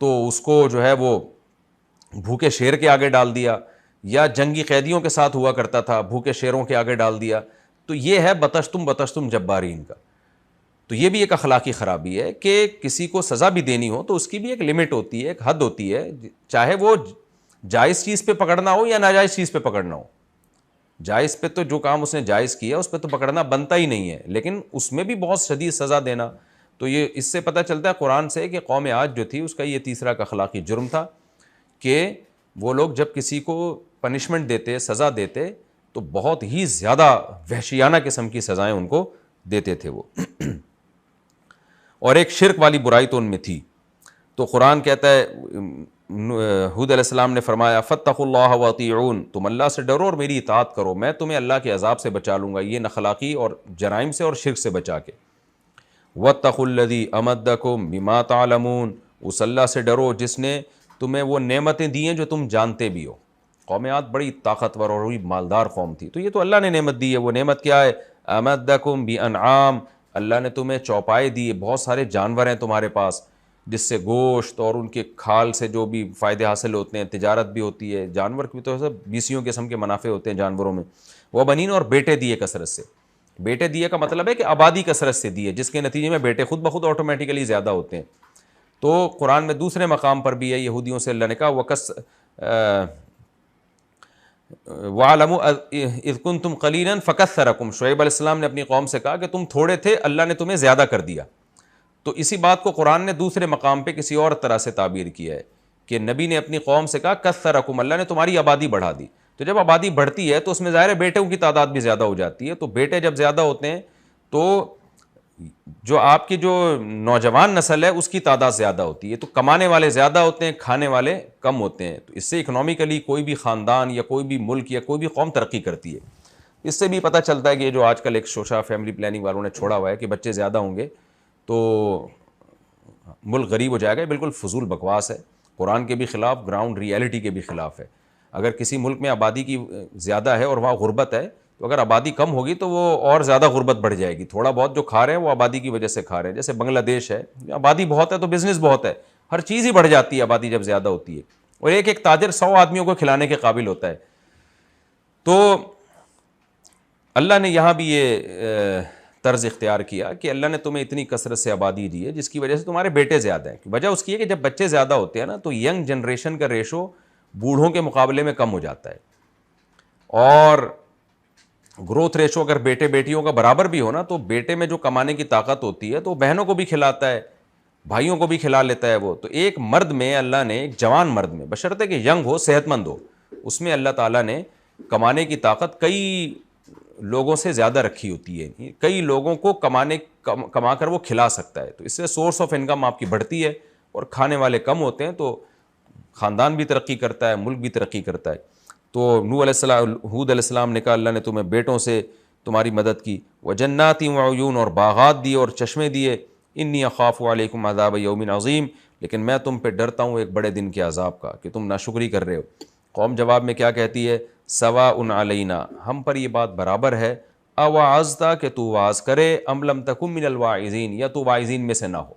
تو اس کو جو ہے وہ بھوکے شیر کے آگے ڈال دیا، یا جنگی قیدیوں کے ساتھ ہوا کرتا تھا بھوکے شیروں کے آگے ڈال دیا. تو یہ ہے بطشتم جبارین کا. تو یہ بھی ایک اخلاقی خرابی ہے کہ کسی کو سزا بھی دینی ہو تو اس کی بھی ایک لمٹ ہوتی ہے، ایک حد ہوتی ہے، چاہے وہ جائز چیز پہ پکڑنا ہو یا ناجائز چیز پہ پکڑنا ہو. جائز پہ تو جو کام اس نے جائز کیا اس پہ تو پکڑنا بنتا ہی نہیں ہے، لیکن اس میں بھی بہت شدید سزا دینا. تو یہ اس سے پتہ چلتا ہے قرآن سے کہ قوم عاد جو تھی اس کا یہ تیسرا کا اخلاقی جرم تھا کہ وہ لوگ جب کسی کو پنشمنٹ دیتے، سزا دیتے تو بہت ہی زیادہ وحشیانہ قسم کی سزائیں ان کو دیتے تھے وہ. اور ایک شرک والی برائی تو ان میں تھی. تو قرآن کہتا ہے، ہود علیہ السلام نے فرمایا فاتقوا اللہ واطیعون، تم اللہ سے ڈرو اور میری اطاعت کرو، میں تمہیں اللہ کے عذاب سے بچا لوں گا، یہ ناخلاقی اور جرائم سے اور شرک سے بچا کے. واتقوا الذی امدکم بما تعلمون، اس اللہ سے ڈرو جس نے تمہیں وہ نعمتیں دی ہیں جو تم جانتے بھی ہو. قوم عاد بڑی طاقتور اور بڑی مالدار قوم تھی، تو یہ تو اللہ نے نعمت دی ہے. وہ نعمت کیا ہے؟ امدکم بانعام، اللہ نے تمہیں چوپائے دیے، بہت سارے جانور ہیں تمہارے پاس جس سے گوشت اور ان کے کھال سے جو بھی فائدے حاصل ہوتے ہیں، تجارت بھی ہوتی ہے. جانور کی تو سب بیسیوں قسم کے منافع ہوتے ہیں جانوروں میں. وہ بنین، اور بیٹے دیے کثرت سے. بیٹے دیے کا مطلب ہے کہ آبادی کثرت سے دیے، جس کے نتیجے میں بیٹے خود بخود آٹومیٹیکلی زیادہ ہوتے ہیں. تو قرآن میں دوسرے مقام پر بھی ہے، یہودیوں سے اللہ نے کہا وَاعْلَمُوا اِذْ كُنْتُمْ قَلِيلًا فَكَثَّرَكُمْ، شعیب علیہ السلام نے اپنی قوم سے کہا کہ تم تھوڑے تھے، اللہ نے تمہیں زیادہ کر دیا. تو اسی بات کو قرآن نے دوسرے مقام پہ کسی اور طرح سے تعبیر کیا ہے کہ نبی نے اپنی قوم سے کہا کثرکم، اللہ نے تمہاری آبادی بڑھا دی. تو جب آبادی بڑھتی ہے تو اس میں ظاہر ہے بیٹوں کی تعداد بھی زیادہ ہو جاتی ہے. تو بیٹے جب زیادہ ہوتے ہیں تو جو آپ کی جو نوجوان نسل ہے اس کی تعداد زیادہ ہوتی ہے، تو کمانے والے زیادہ ہوتے ہیں، کھانے والے کم ہوتے ہیں. تو اس سے اکنامیکلی کوئی بھی خاندان یا کوئی بھی ملک یا کوئی بھی قوم ترقی کرتی ہے. اس سے بھی پتہ چلتا ہے کہ یہ جو آج کل ایک شوشہ فیملی پلاننگ والوں نے چھوڑا ہوا ہے کہ بچے زیادہ ہوں گے تو ملک غریب ہو جائے گا، بالکل فضول بکواس ہے. قرآن کے بھی خلاف، گراؤنڈ ریئلٹی کے بھی خلاف ہے. اگر کسی ملک میں آبادی کی زیادہ ہے اور وہاں غربت ہے تو اگر آبادی کم ہوگی تو وہ اور زیادہ غربت بڑھ جائے گی. تھوڑا بہت جو کھا رہے ہیں وہ آبادی کی وجہ سے کھا رہے ہیں. جیسے بنگلہ دیش ہے، آبادی بہت ہے تو بزنس بہت ہے، ہر چیز ہی بڑھ جاتی ہے آبادی جب زیادہ ہوتی ہے، اور ایک ایک تاجر 100 آدمیوں کو کھلانے کے قابل ہوتا ہے. تو اللہ نے یہاں بھی یہ طرز اختیار کیا کہ اللہ نے تمہیں اتنی کثرت سے آبادی دی ہے جس کی وجہ سے تمہارے بیٹے زیادہ ہیں. وجہ اس کی ہے کہ جب بچے زیادہ ہوتے ہیں نا تو ینگ جنریشن کا ریشو بوڑھوں کے مقابلے میں کم ہو جاتا ہے، اور گروتھ ریشو اگر بیٹے بیٹیوں کا برابر بھی ہو نا تو بیٹے میں جو کمانے کی طاقت ہوتی ہے تو بہنوں کو بھی کھلاتا ہے، بھائیوں کو بھی کھلا لیتا ہے وہ. تو ایک مرد میں اللہ نے، ایک جوان مرد میں، بشرطے کہ ینگ ہو، صحت مند ہو، اس میں اللہ تعالیٰ نے کمانے کی طاقت کئی لوگوں سے زیادہ رکھی ہوتی ہے. کئی لوگوں کو کما کر وہ کھلا سکتا ہے. تو اس سے سورس آف انکم آپ کی بڑھتی ہے، اور کھانے والے کم ہوتے ہیں تو خاندان بھی ترقی کرتا ہے، ملک بھی ترقی کرتا ہے. تو نوح علیہ السلام، ہود علیہ السلام نے کہا اللہ نے تمہیں بیٹوں سے تمہاری مدد کی. وجنات وعیون، اور باغات دیے اور چشمے دیے. انی اخاف علیکم عذاب یوم عظیم، لیکن میں تم پہ ڈرتا ہوں ایک بڑے دن کے عذاب کا کہ تم ناشکری کر رہے ہو. قوم جواب میں کیا کہتی ہے؟ سواء علینا، ہم پر یہ بات برابر ہے، اوعظتا کہ تو واعظ کرے، ام لم تکن من الواعظین، یا تو واعظین میں سے نہ ہو.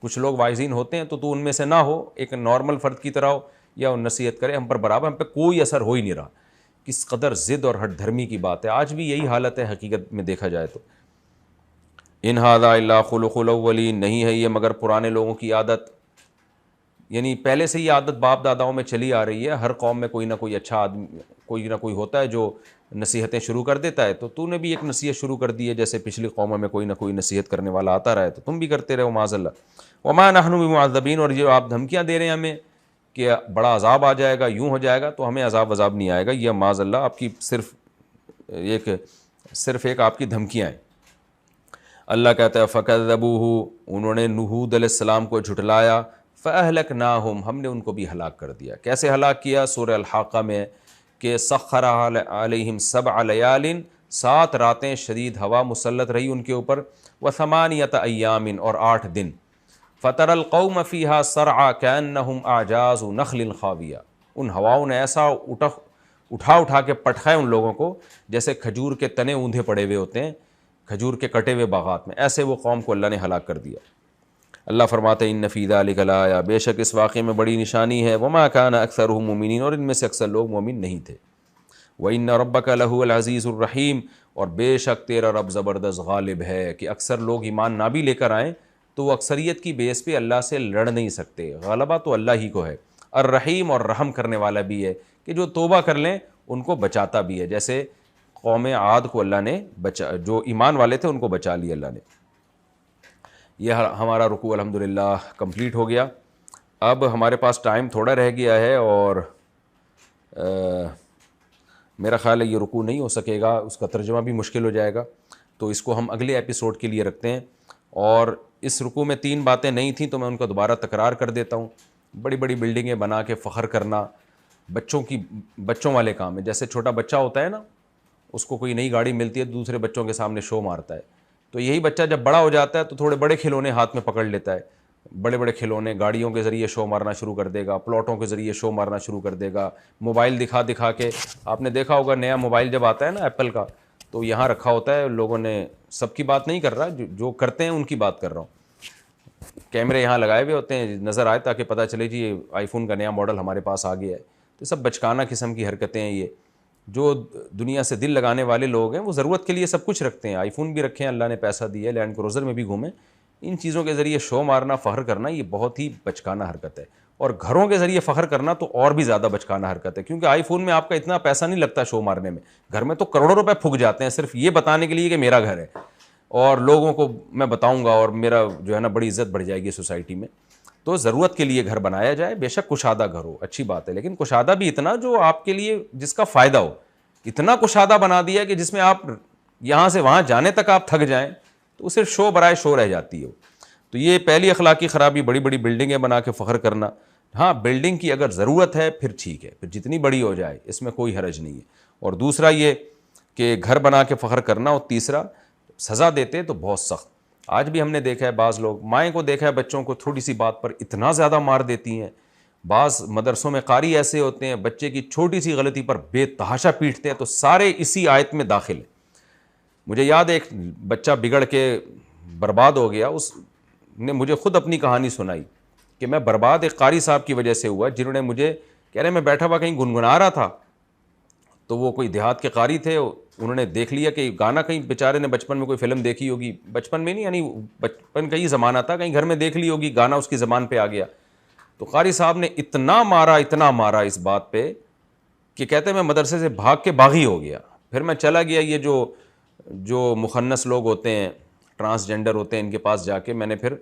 کچھ لوگ واعظین ہوتے ہیں تو ان میں سے نہ ہو، ایک نارمل فرد کی طرح ہو یا نصیحت کرے. ہم پر برابر، ہم پہ کوئی اثر ہو ہی نہیں رہا. کس قدر ضد اور ہٹ دھرمی کی بات ہے. آج بھی یہی حالت ہے حقیقت میں دیکھا جائے تو. ان ھذا الا خلق الاولین، نہیں ہے یہ مگر پرانے لوگوں کی عادت. یعنی پہلے سے یہ عادت باپ داداؤں میں چلی آ رہی ہے, ہر قوم میں کوئی نہ کوئی اچھا آدمی, کوئی نہ کوئی ہوتا ہے جو نصیحتیں شروع کر دیتا ہے, تو نے بھی ایک نصیحت شروع کر دی ہے, جیسے پچھلی قوموں میں کوئی نہ کوئی نصیحت کرنے والا آتا رہا ہے, تو تم بھی کرتے رہو معاذ اللہ. وما نحن بمعذبین, اور جو آپ دھمکیاں دے رہے ہیں ہمیں کہ بڑا عذاب آ جائے گا, یوں ہو جائے گا, تو ہمیں عذاب نہیں آئے گا, یہ معاذ اللہ آپ کی صرف ایک آپ کی دھمکیاں ہیں. اللہ کہتا ہے فکذبوہ, انہوں نے ہود علیہ السلام کو جھٹلایا, فاہلکناہم, ہم نے ان کو بھی ہلاک کر دیا. کیسے ہلاک کیا؟ سورہ الحاقہ میں کہ سخر علیہم 7 لیال, 7 راتیں شدید ہوا مسلط رہی ان کے اوپر, و8 ایام, اور 8 دن. فتر القوم فیہا صرعا کأنہم اعجاز نخل خاویہ, ان ہواؤں نے ایسا اٹھا کے پٹخائے ان لوگوں کو جیسے کھجور کے تنے اوندھے پڑے ہوئے ہوتے ہیں کھجور کے کٹے ہوئے باغات میں, ایسے وہ قوم کو اللہ نے ہلاک کر دیا. اللہ فرماتے ہیں ان فی ذلک لآیہ, بے شک اس واقعے میں بڑی نشانی ہے, وما کان اکثرهم مؤمنین, اور ان میں سے اکثر لوگ مومن نہیں تھے. وان ربک لہو العزیز الرحیم, اور بے شک تیرا رب زبردست غالب ہے, کہ اکثر لوگ ایمان نہ بھی لے کر آئیں تو وہ اکثریت کی بیس پہ اللہ سے لڑ نہیں سکتے, غلبہ تو اللہ ہی کو ہے. الرحیم, اور رحم کرنے والا بھی ہے, کہ جو توبہ کر لیں ان کو بچاتا بھی ہے, جیسے قوم عاد کو اللہ نے جو ایمان والے تھے ان کو بچا لیا اللہ نے. یہ ہمارا رکوع الحمدللہ کمپلیٹ ہو گیا. اب ہمارے پاس ٹائم تھوڑا رہ گیا ہے, اور میرا خیال ہے یہ رکوع نہیں ہو سکے گا, اس کا ترجمہ بھی مشکل ہو جائے گا, تو اس کو ہم اگلے ایپیسوڈ کے لیے رکھتے ہیں. اور اس رکوع میں 3 باتیں نہیں تھیں تو میں ان کا دوبارہ تکرار کر دیتا ہوں. بڑی بڑی بلڈنگیں بنا کے فخر کرنا بچوں والے کام ہے. جیسے چھوٹا بچہ ہوتا ہے نا, اس کو کوئی نئی گاڑی ملتی ہے تو دوسرے بچوں کے سامنے شو مارتا ہے, تو یہی بچہ جب بڑا ہو جاتا ہے تو تھوڑے بڑے کھلونے ہاتھ میں پکڑ لیتا ہے, بڑے بڑے کھلونے, گاڑیوں کے ذریعے شو مارنا شروع کر دے گا, پلاٹوں کے ذریعے شو مارنا شروع کر دے گا, موبائل دکھا کے. آپ نے دیکھا ہوگا نیا موبائل جب آتا ہے نا ایپل کا, تو یہاں رکھا ہوتا ہے, لوگوں نے, سب کی بات نہیں کر رہا, جو کرتے ہیں ان کی بات کر رہا ہوں, کیمرے یہاں لگائے ہوئے ہوتے ہیں نظر آئے تاکہ پتہ چلے جی یہ آئی فون کا نیا ماڈل ہمارے پاس آ گیا ہے. تو سب بچکانہ قسم کی حرکتیں ہیں. یہ جو دنیا سے دل لگانے والے لوگ ہیں وہ ضرورت کے لیے سب کچھ رکھتے ہیں, آئی فون بھی رکھیں, اللہ نے پیسہ دیا ہے, لینڈ کروزر میں بھی گھومیں. ان چیزوں کے ذریعے شو مارنا, فخر کرنا, یہ بہت ہی بچکانہ حرکت ہے. اور گھروں کے ذریعے فخر کرنا تو اور بھی زیادہ بچکانہ حرکت ہے, کیونکہ آئی فون میں آپ کا اتنا پیسہ نہیں لگتا شو مارنے میں. گھر میں تو کروڑوں روپے پھک جاتے ہیں صرف یہ بتانے کے لیے کہ میرا گھر ہے اور لوگوں کو میں بتاؤں گا اور میرا جو ہے نا بڑی عزت بڑھ جائے گی سوسائٹی میں. تو ضرورت کے لیے گھر بنایا جائے, بے شک کشادہ گھر ہو, اچھی بات ہے, لیکن کشادہ بھی اتنا جو آپ کے لیے جس کا فائدہ ہو. اتنا کشادہ بنا دیا کہ جس میں آپ یہاں سے وہاں جانے تک آپ تھک جائیں تو صرف شو برائے شو رہ جاتی ہے. تو یہ پہلی اخلاقی خرابی, بڑی بڑی بلڈنگیں بنا کے فخر کرنا. ہاں بلڈنگ کی اگر ضرورت ہے پھر ٹھیک ہے, پھر جتنی بڑی ہو جائے اس میں کوئی حرج نہیں ہے. اور دوسرا یہ کہ گھر بنا کے فخر کرنا, اور تیسرا سزا دیتے تو بہت سخت. آج بھی ہم نے دیکھا ہے بعض لوگ, مائیں کو دیکھا ہے بچوں کو تھوڑی سی بات پر اتنا زیادہ مار دیتی ہیں. بعض مدرسوں میں قاری ایسے ہوتے ہیں بچے کی چھوٹی سی غلطی پر بے تحاشا پیٹتے ہیں, تو سارے اسی آیت میں داخل ہیں. مجھے یاد ہے ایک بچہ بگڑ کے برباد ہو گیا, اس نے مجھے خود اپنی کہانی سنائی کہ میں برباد ایک قاری صاحب کی وجہ سے ہوا, جنہوں نے مجھے کہہ رہے میں بیٹھا ہوا کہیں گنگنا رہا تھا, تو وہ کوئی دیہات کے قاری تھے, انہوں نے دیکھ لیا کہ گانا کہیں بیچارے نے بچپن میں کوئی فلم دیکھی ہوگی, بچپن میں نہیں یعنی بچپن کا ہی زمانہ تھا, کہیں گھر میں دیکھ لی ہوگی, گانا اس کی زبان پہ آ گیا. تو قاری صاحب نے اتنا مارا اس بات پہ کہ کہتے ہیں میں مدرسے سے بھاگ کے باغی ہو گیا. پھر میں چلا گیا, یہ جو مخنث لوگ ہوتے ہیں, ٹرانسجینڈر ہوتے ہیں, ان کے پاس جا کے میں نے پھر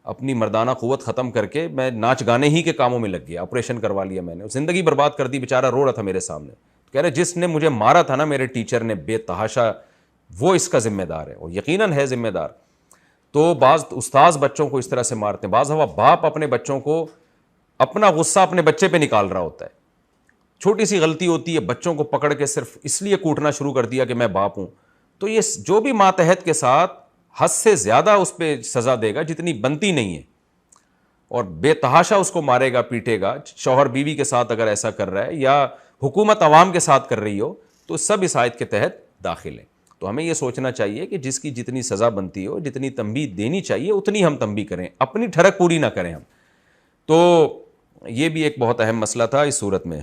اپنی مردانہ قوت ختم کر کے میں ناچ گانے ہی کے کاموں میں لگ گیا, آپریشن کروا لیا میں نے, زندگی برباد کر دی. بیچارہ رو رہا تھا میرے سامنے, کہہ رہے جس نے مجھے مارا تھا نا میرے ٹیچر نے بے تحاشا, وہ اس کا ذمہ دار ہے, اور یقیناً ہے ذمہ دار. تو بعض استاذ بچوں کو اس طرح سے مارتے ہیں, بعض ہوا باپ اپنے بچوں کو اپنا غصہ اپنے بچے پہ نکال رہا ہوتا ہے, چھوٹی سی غلطی ہوتی ہے بچوں کو پکڑ کے صرف اس لیے کوٹنا شروع کر دیا کہ میں باپ ہوں. تو یہ جو بھی ماتحت کے ساتھ حد سے زیادہ اس پہ سزا دے گا جتنی بنتی نہیں ہے, اور بے تحاشا اس کو مارے گا پیٹے گا, شوہر بیوی کے ساتھ اگر ایسا کر رہا ہے یا حکومت عوام کے ساتھ کر رہی ہو, تو سب اس آیت کے تحت داخل ہیں. تو ہمیں یہ سوچنا چاہیے کہ جس کی جتنی سزا بنتی ہو, جتنی تنبیہ دینی چاہیے اتنی ہم تنبیہ کریں, اپنی ٹھڑک پوری نہ کریں ہم. تو یہ بھی ایک بہت اہم مسئلہ تھا اس صورت میں.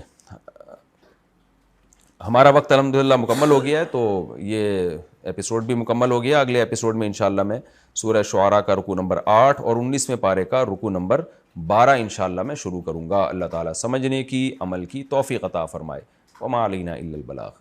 ہمارا وقت الحمدللہ مکمل ہو گیا ہے, تو یہ ایپیسوڈ بھی مکمل ہو گیا. اگلے ایپیسوڈ میں انشاءاللہ میں سورہ شعراء کا رکوع نمبر 8 اور 19ویں پارے کا رکوع نمبر 12 انشاءاللہ میں شروع کروں گا. اللہ تعالیٰ سمجھنے کی، عمل کی توفیق عطا فرمائے. وما علینا الا البلاغ.